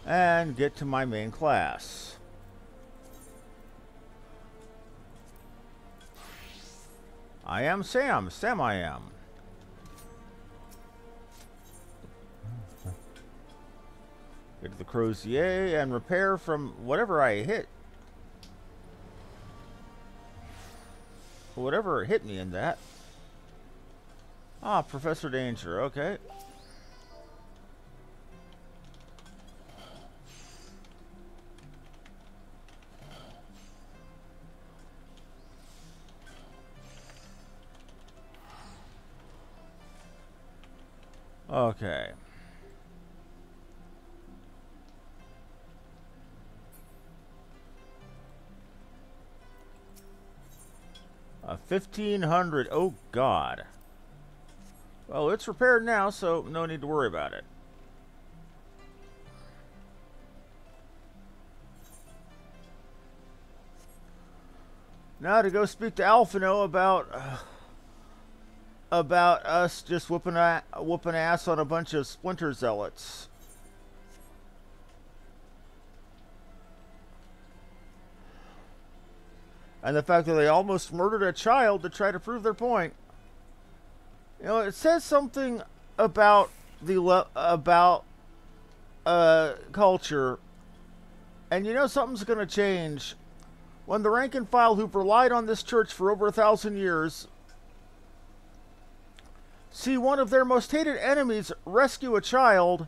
and get to my main class. I am Sam. Sam I am. Get to the Crozier and repair from whatever I hit. Whatever hit me in that. Ah, Professor Danger. Okay. Okay. A 1500. Oh, God. Well, it's repaired now, so no need to worry about it. Now to go speak to Alphino about us just whooping ass on a bunch of Splinter Zealots. and the fact that they almost murdered a child to try to prove their point. You know, it says something about culture, and you know something's going to change when the rank and file who've relied on this church for over 1,000 years see one of their most hated enemies rescue a child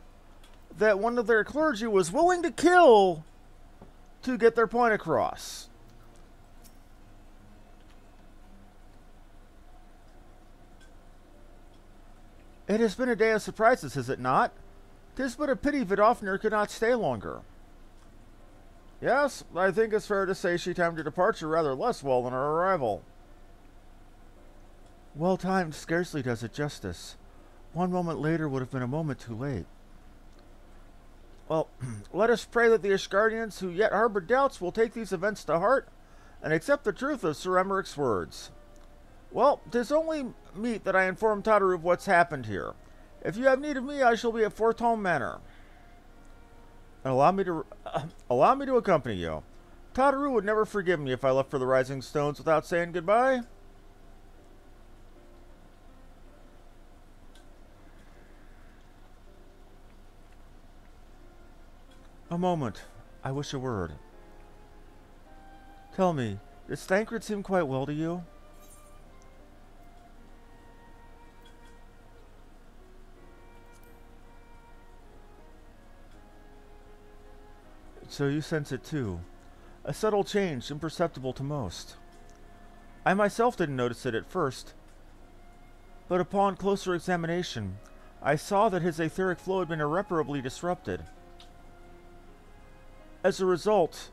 that one of their clergy was willing to kill to get their point across. It has been a day of surprises, is it not? 'Tis but a pity Vidofnir could not stay longer. Yes, I think it's fair to say she timed her departure rather less well than her arrival. Well timed scarcely does it justice. 1 moment later would have been a moment too late. Well, let us pray that the Ishgardians who yet harbor doubts will take these events to heart and accept the truth of Sir Emmerich's words. Well, 'tis only meet that I inform Tataru of what's happened here. If you have need of me, I shall be at Fortome Manor. And allow me to accompany you. Tataru would never forgive me if I left for the Rising Stones without saying goodbye. A moment. I wish a word. Tell me, does Thancred seem quite well to you? So you sense it too. A subtle change, imperceptible to most. I myself didn't notice it at first, but upon closer examination, I saw that his etheric flow had been irreparably disrupted. As a result,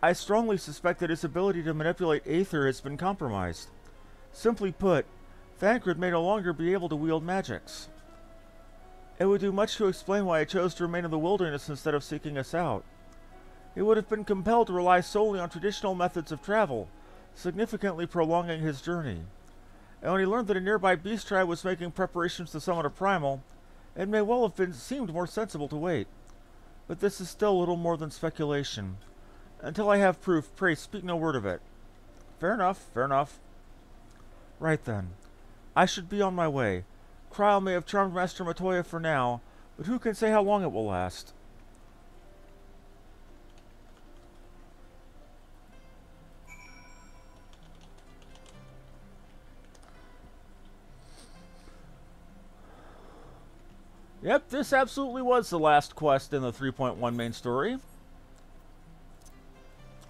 I strongly suspect that his ability to manipulate aether has been compromised. Simply put, Thancred may no longer be able to wield magics. It would do much to explain why he chose to remain in the wilderness instead of seeking us out. He would have been compelled to rely solely on traditional methods of travel, significantly prolonging his journey. And when he learned that a nearby beast tribe was making preparations to summon a primal, it may well have seemed more sensible to wait. But this is still little more than speculation. Until I have proof, pray speak no word of it. Fair enough, fair enough. Right then. I should be on my way. Kryl may have charmed Master Matoya for now, but who can say how long it will last? Yep, this absolutely was the last quest in the 3.1 main story.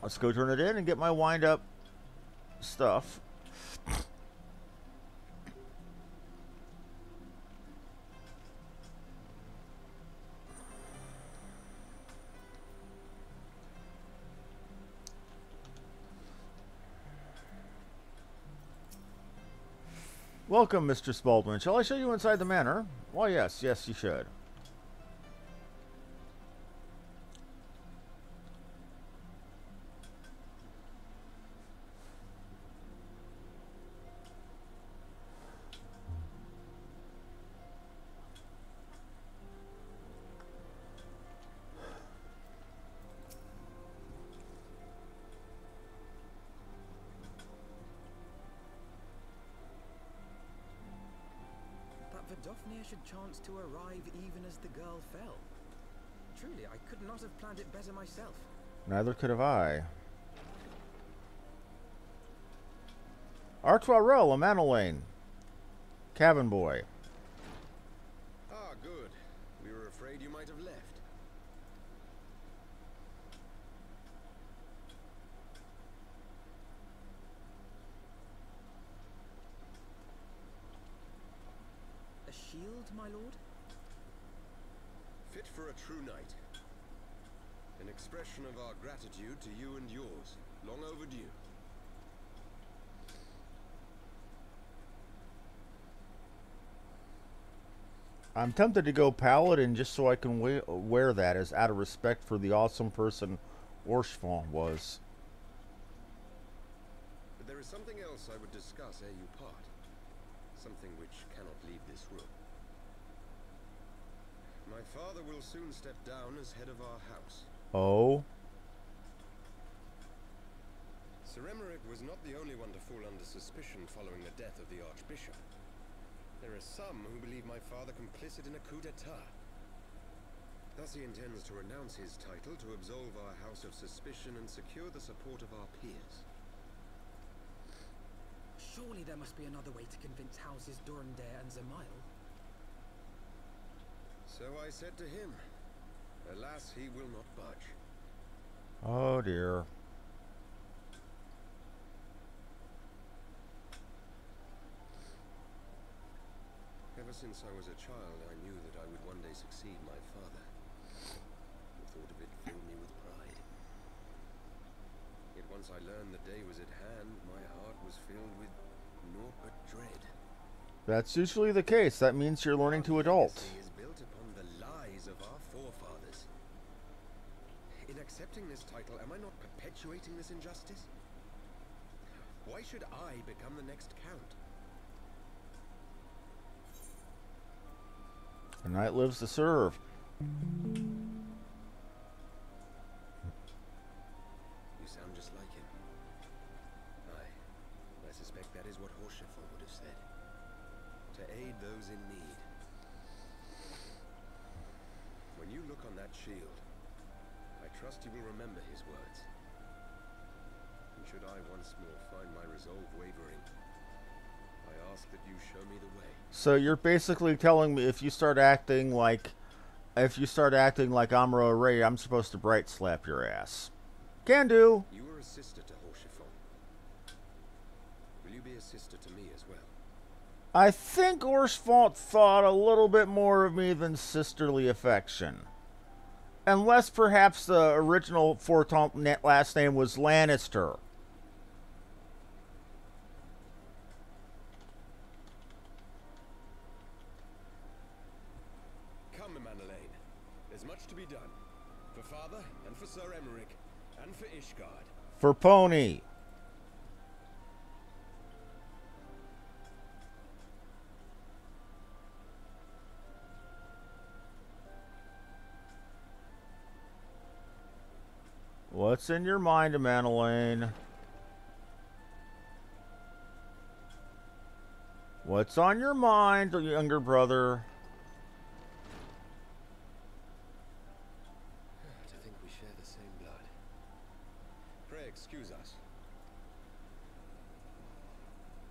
Let's go turn it in and get my wind-up stuff. Welcome, Mistress Baldwin. Shall I show you inside the manor? Why, yes, yes, you should. Vidofnir should chance to arrive even as the girl fell. Truly, I could not have planned it better myself. Neither could have I. Artoirel, a Manolane. Cabin boy. Ah, good. We were afraid you might have left. Shield, my lord? Fit for a true knight. An expression of our gratitude to you and yours. Long overdue. I'm tempted to go paladin just so I can wear that as out of respect for the awesome person Orshfon was. But there is something else I would discuss ere you part. Something which cannot leave this room. My father will soon step down as head of our house. Oh? Sir Emmerich was not the only one to fall under suspicion following the death of the Archbishop. There are some who believe my father complicit in a coup d'etat. Thus he intends to renounce his title to absolve our house of suspicion and secure the support of our peers. Surely there must be another way to convince Houses Durandare and Zemail. So I said to him. Alas, he will not budge. Oh dear. Ever since I was a child, I knew that I would one day succeed my father. The thought of it filled me with pride. Yet once I learned the day was at hand, my heart was filled with naught but dread. That's usually the case. That means you're learning to adult. Our legacy is built upon the lies of our forefathers. In accepting this title, am I not perpetuating this injustice? Why should I become the next count? A knight lives to serve. You sound just like him. I suspect that is what Horsefall would have said. To aid those in need. When you look on that shield, I trust you will remember his words. And should I once more find my resolve wavering, I ask that you show me the way. So you're basically telling me if you start acting like Amuro Ray, I'm supposed to bright slap your ass. Can do. You were a sister to Horsefall. Will you be a sister to me as well? I think Orsfont thought a little bit more of me than sisterly affection. Unless perhaps the original Forton last name was Lannister. Come, Manelaine. There's much to be done. For father, and for Sir Emmerich, and for Ishgard. For Pony. What's in your mind, Manelaine? What's on your mind, younger brother? To think we share the same blood. Pray excuse us.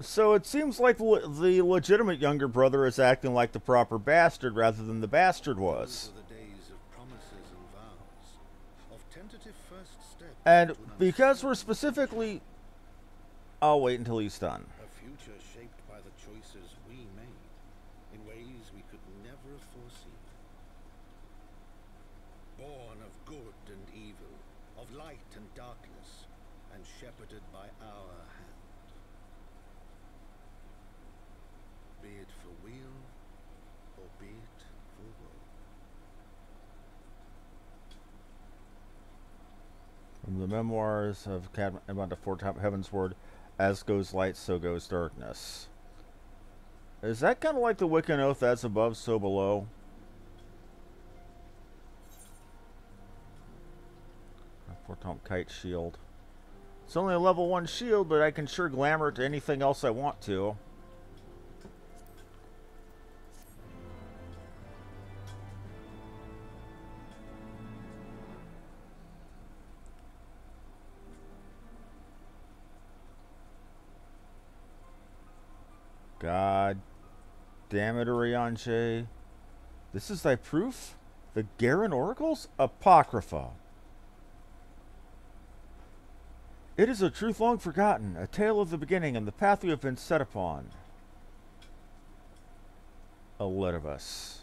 So it seems like the legitimate younger brother is acting like the proper bastard rather than the bastard was. Those are the days of promises and vows, of tentative first steps And to an because we're uncertain specifically... I'll wait until he's done. a future shaped by the choices we made, in ways we could never have foreseen. Born of good and evil, of light and darkness, and shepherded by our hand. Be it for weal, or be it for woe. From the memoirs of Cadman to Fort Heavensward, as goes light, so goes darkness. Is that kind of like the Wiccan Oath, as above, so below? Fortomp Kite Shield. It's only a level 1 shield, but I can sure glamour it to anything else I want to. God damn it, Urianger. This is thy proof? The Garen Oracles? Apocrypha. It is a truth long forgotten, a tale of the beginning and the path we have been set upon. Eletivus.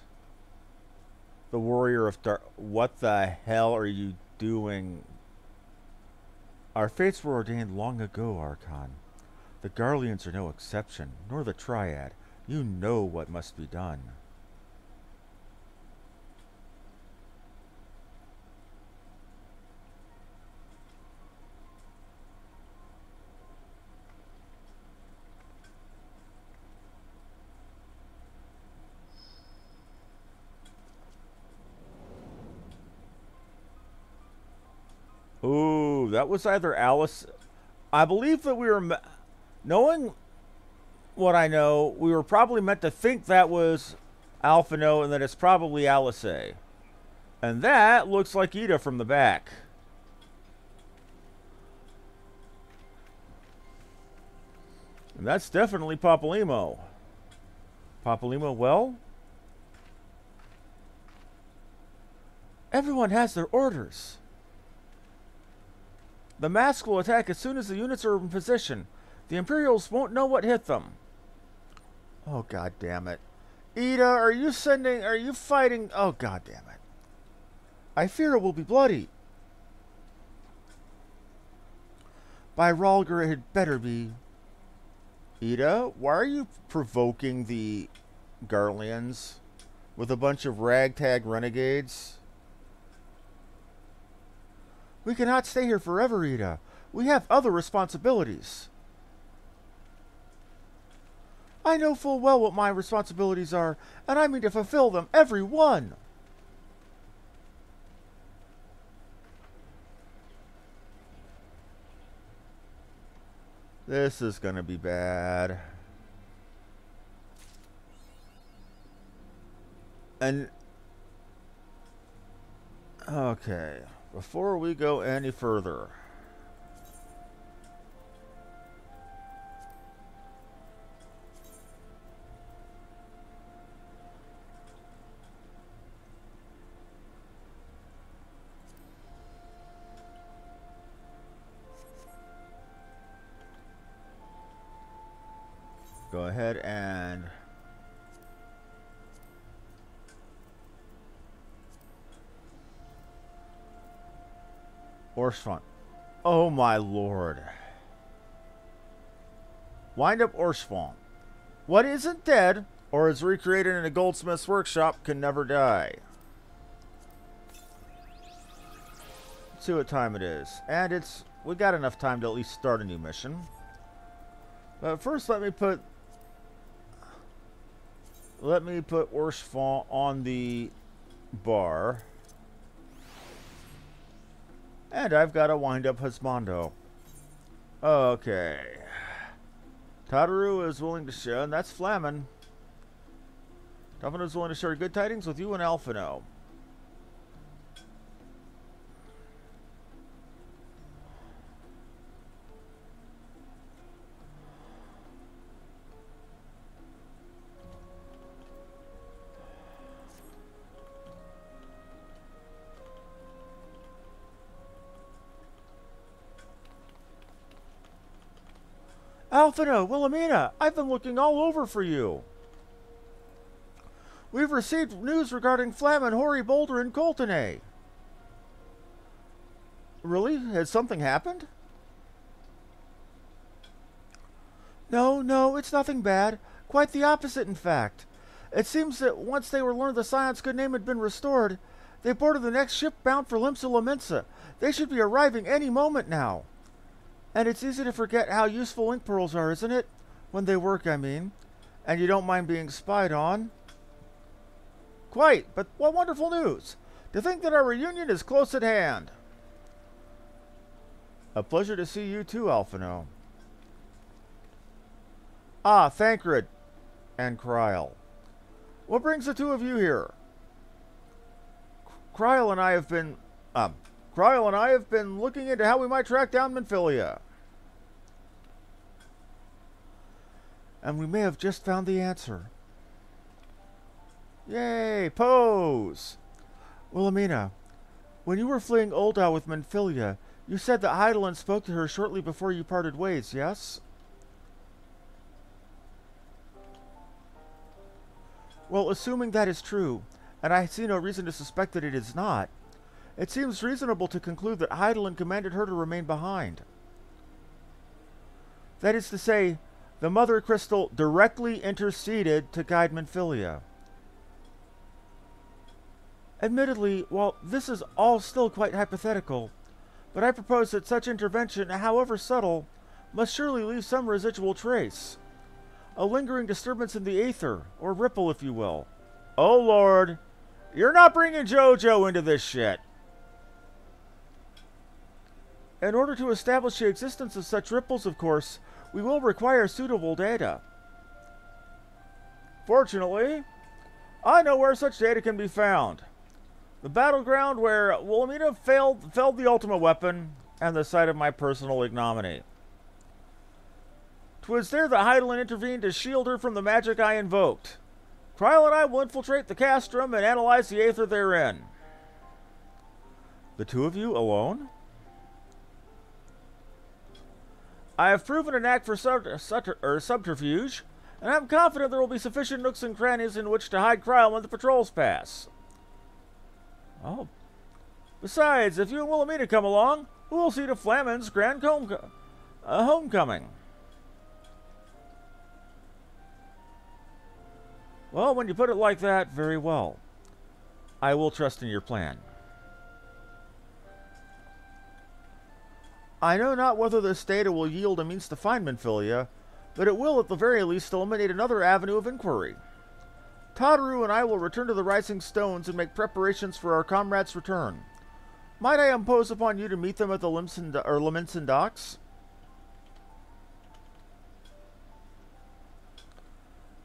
The warrior of dark. What the hell are you doing? Our fates were ordained long ago, Archon. The Garleans are no exception, nor the Triad. You know what must be done. Ooh, that was either Alice... I believe that we were, knowing what I know, we were probably meant to think that was Alphino and that it's probably Alice. And that looks like Ida from the back. And that's definitely Papalymo. Papalymo, well? Everyone has their orders. The masks will attack as soon as the units are in position. The Imperials won't know what hit them. Oh, god damn it. Ida, are you fighting? Oh, god damn it. I fear it will be bloody. By Rhalgr, it had better be. Ida, why are you provoking the Garleans with a bunch of ragtag renegades? We cannot stay here forever, Ida. We have other responsibilities. I know full well what my responsibilities are, and I mean to fulfill them, every one. This is going to be bad. And okay, before we go any further, go ahead and Orshfont. Oh my lord. Wind up Orshfont. What isn't dead or is recreated in a goldsmith's workshop can never die. Let's see what time it is. And we got enough time to at least start a new mission. But first let me put Orshfont on the bar. And I've got to wind up Husbando. Okay. Tataru is willing to share, and that's Flamen. Tataru is willing to share good tidings with you and Alphino. Alphino, Wilhelmina, I've been looking all over for you. We've received news regarding Flamen, Hori, Boulder, and Coltonay. Really? Has something happened? No, it's nothing bad. Quite the opposite, in fact. It seems that once they were learned the Scion's good name had been restored, they boarded the next ship bound for Limsa Lominsa. They should be arriving any moment now. And it's easy to forget how useful ink pearls are, isn't it? When they work, I mean. And you don't mind being spied on? Quite, but what wonderful news! To think that our reunion is close at hand. A pleasure to see you too, Alphino. Ah, Thancred and Kryl. What brings the two of you here? Kryl and I have been looking into how we might track down Minfilia. And we may have just found the answer. Yay, pose! Wilhelmina, when you were fleeing Oldau with Minfilia, you said that Hydaelyn spoke to her shortly before you parted ways, yes? Well, assuming that is true, and I see no reason to suspect that it is not, it seems reasonable to conclude that Hydaelyn commanded her to remain behind. That is to say, the Mother Crystal directly interceded to guide Minfilia. Admittedly, while this is all still quite hypothetical, but I propose that such intervention, however subtle, must surely leave some residual trace. A lingering disturbance in the aether, or ripple, if you will. Oh Lord, you're not bringing JoJo into this shit. In order to establish the existence of such ripples, of course, we will require suitable data. Fortunately, I know where such data can be found. The battleground where Wilhelmina felled the ultimate weapon, and the site of my personal ignominy. 'Twas there that Heidelin intervened to shield her from the magic I invoked. Kryl and I will infiltrate the castrum and analyze the aether therein. The two of you alone? I have proven a knack for subterfuge, and I'm confident there will be sufficient nooks and crannies in which to hide Kryl when the patrols pass. Oh. Besides, if you and Wilhelmina come along, we will see to Flamin's grand homecoming. Well, when you put it like that, very well. I will trust in your plan. I know not whether this data will yield a means to find Minfilia, but it will at the very least eliminate another avenue of inquiry. Tadaru and I will return to the Rising Stones and make preparations for our comrades' return. Might I impose upon you to meet them at the Leminson docks?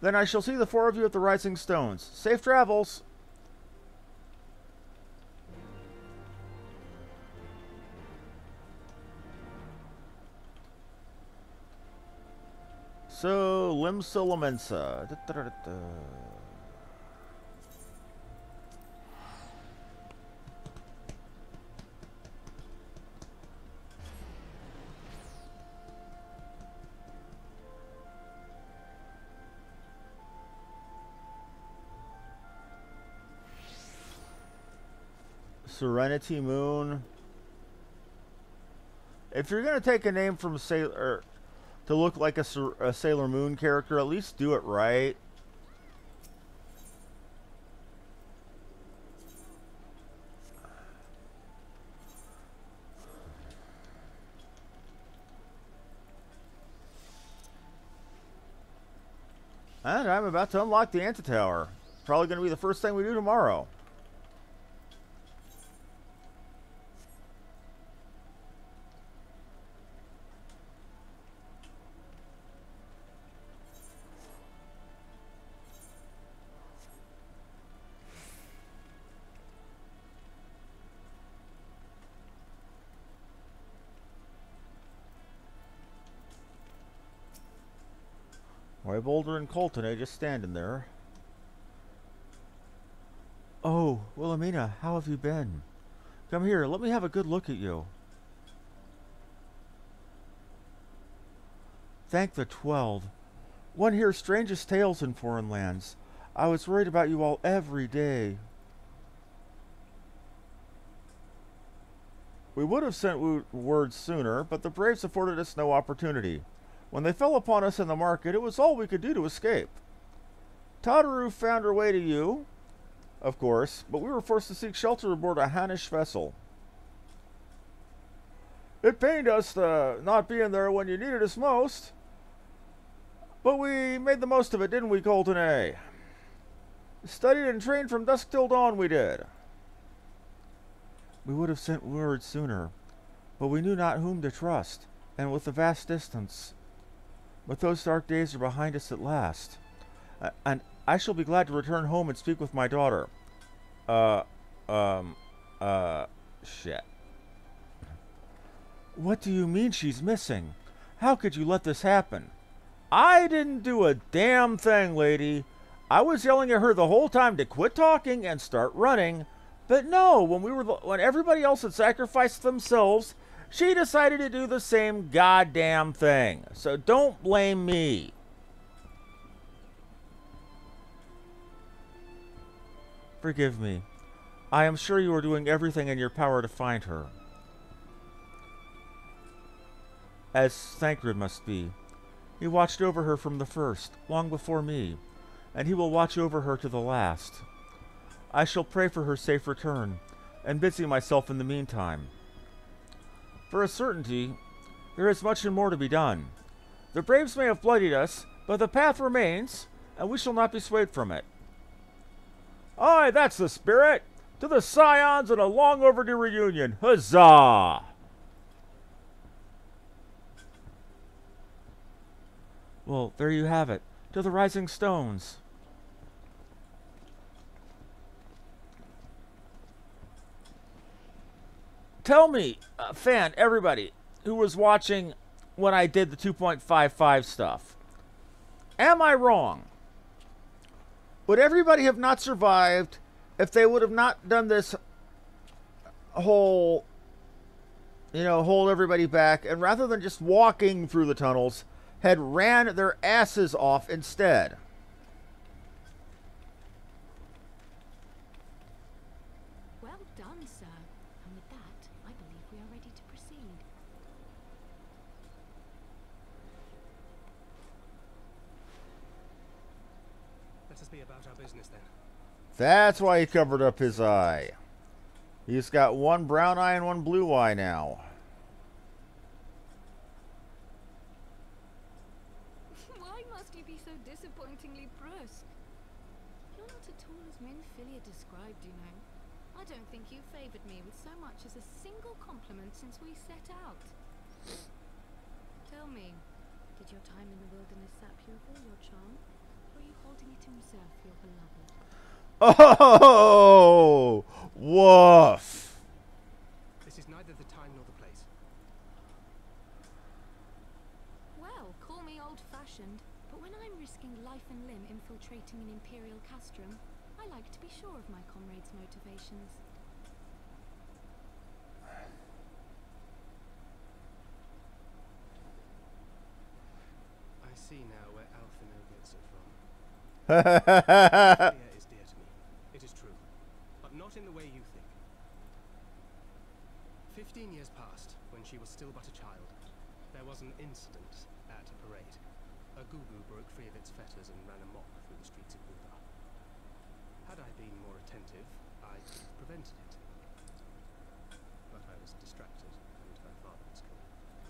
Then I shall see the four of you at the Rising Stones. Safe travels! So, Limsa Lemensa. Serenity Moon. If you're going to take a name from Sailor to look like a Sailor Moon character, at least do it right. And I'm about to unlock the Antitower. Probably going to be the first thing we do tomorrow. Why, Boulder and Colton, just standing there. Oh, Wilhelmina, how have you been? Come here, let me have a good look at you. Thank the 12. One hears strangest tales in foreign lands. I was worried about you all every day. We would have sent word sooner, but the Braves afforded us no opportunity. When they fell upon us in the market, it was all we could do to escape. Tadaru found her way to you, of course, but we were forced to seek shelter aboard a Hannish vessel. It pained us not being there when you needed us most, but we made the most of it, didn't we, Colton A? Studied and trained from dusk till dawn, we did. We would have sent word sooner, but we knew not whom to trust, and with the vast distance. But those dark days are behind us at last. And I shall be glad to return home and speak with my daughter. Shit. What do you mean she's missing? How could you let this happen? I didn't do a damn thing, lady. I was yelling at her the whole time to quit talking and start running. But no, when everybody else had sacrificed themselves, she decided to do the same goddamn thing. So don't blame me. Forgive me. I am sure you are doing everything in your power to find her. As Thancred must be. He watched over her from the first, long before me, and he will watch over her to the last. I shall pray for her safe return, and busy myself in the meantime. For a certainty, there is much and more to be done. The Braves may have bloodied us, but the path remains, and we shall not be swayed from it. Aye, that's the spirit! To the Scions and a long overdue reunion! Huzzah! Well, there you have it. To the Rising Stones. Tell me, everybody who was watching when I did the 2.55 stuff, am I wrong? Would everybody have not survived if they would have not done this whole, hold everybody back, and rather than just walking through the tunnels, had ran their asses off instead? Well done, sir. And with that, I believe we are ready to proceed. Let us be about our business then. That's why he covered up his eye. He's got one brown eye and one blue eye now. Why must you be so disappointingly brusque? You're not at all as Minfilia described, you know. I don't think you favoured me with so much as a single compliment since we set out. Tell me, did your time in the wilderness sap you of all your charm? Or are you holding it in reserve for your beloved? Oh, woof. This is neither the time nor the place. Well, call me old-fashioned, but when I'm risking life and limb infiltrating an Imperial castrum, I like to be sure of my comrades' motivations. I see now where Alphino gets it from. Minfilia is dear to me. It is true. But not in the way you think. 15 years passed when she was still but a child. There was an incident at a parade. A gugu broke free of its fetters and ran amok through the streets of Ul'dah. Had I been more attentive, I could have prevented it. But I was distracted, and her father was killed.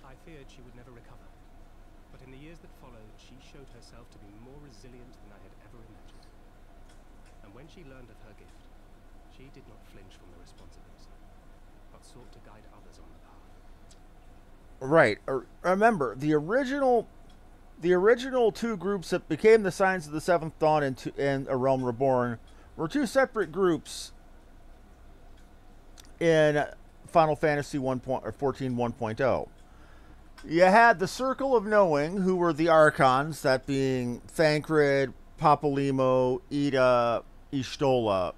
I feared she would never recover. But in the years that followed, she showed herself to be more resilient than I had ever imagined. And when she learned of her gift, she did not flinch from the responsibility, but sought to guide others on the path. Right. Remember, the original two groups that became the Signs of the Seventh Dawn and A Realm Reborn were two separate groups in Final Fantasy 14 1.0. You had the Circle of Knowing, who were the Archons, that being Thancred, Papalymo, Ida, Y'shtola,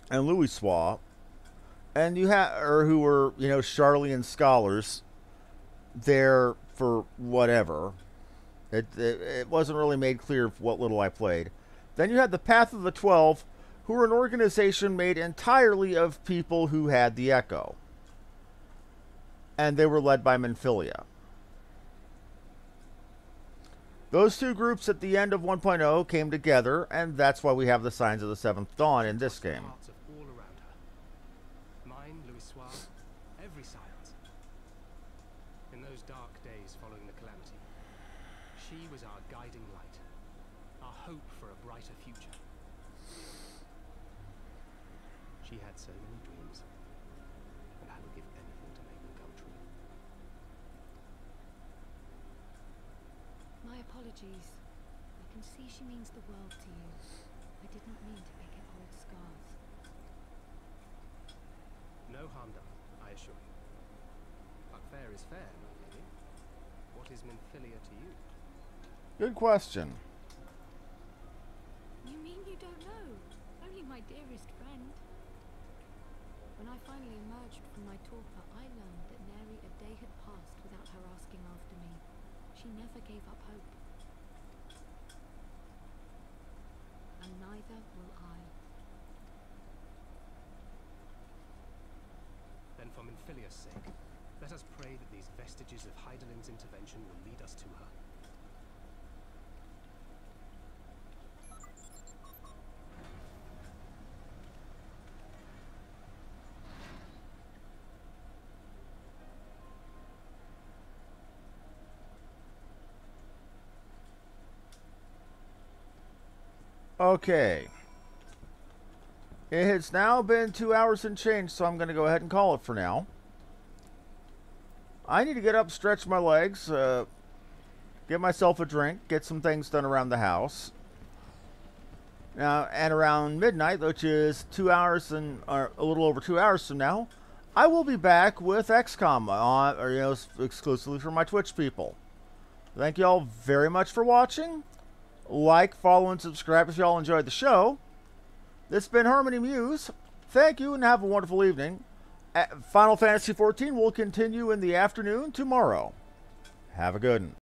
and Louisoix. And you had, who were, Sharlayan scholars there for whatever. It wasn't really made clear what little I played. Then you had the Path of the 12, who were an organization made entirely of people who had the Echo. And they were led by Minfilia. Those two groups at the end of 1.0 came together, and that's why we have the Signs of the Seventh Dawn in this game. Hearts of all around her. Mine, Louisoix, every silence. In those dark days following the calamity, she was our guiding light, our hope for a brighter future. She had so many dreams, and I would give anything to make them come true. My apologies. I can see she means the world to you. I didn't mean to pick at old scars. No harm done, I assure you. But fair is fair, my lady. What is Minfilia to you? Good question. You mean you don't know? Only my dearest friend. When I finally emerged from my torpor, I learned that nary a day had passed without her asking after me. She never gave up hope. And neither will I. Then for Minfilia's sake, let us pray that these vestiges of Hydaelyn's intervention will lead us to her. Okay. It has now been 2 hours and change, so I'm going to go ahead and call it for now. I need to get up, stretch my legs, get myself a drink, get some things done around the house. And around midnight, which is 2 hours and or a little over 2 hours from now, I will be back with XCOM on, exclusively for my Twitch people. Thank you all very much for watching. Like, follow, and subscribe if you all enjoyed the show. This has been Harmony Muse. Thank you and have a wonderful evening. Final Fantasy XIV will continue in the afternoon tomorrow. Have a good one.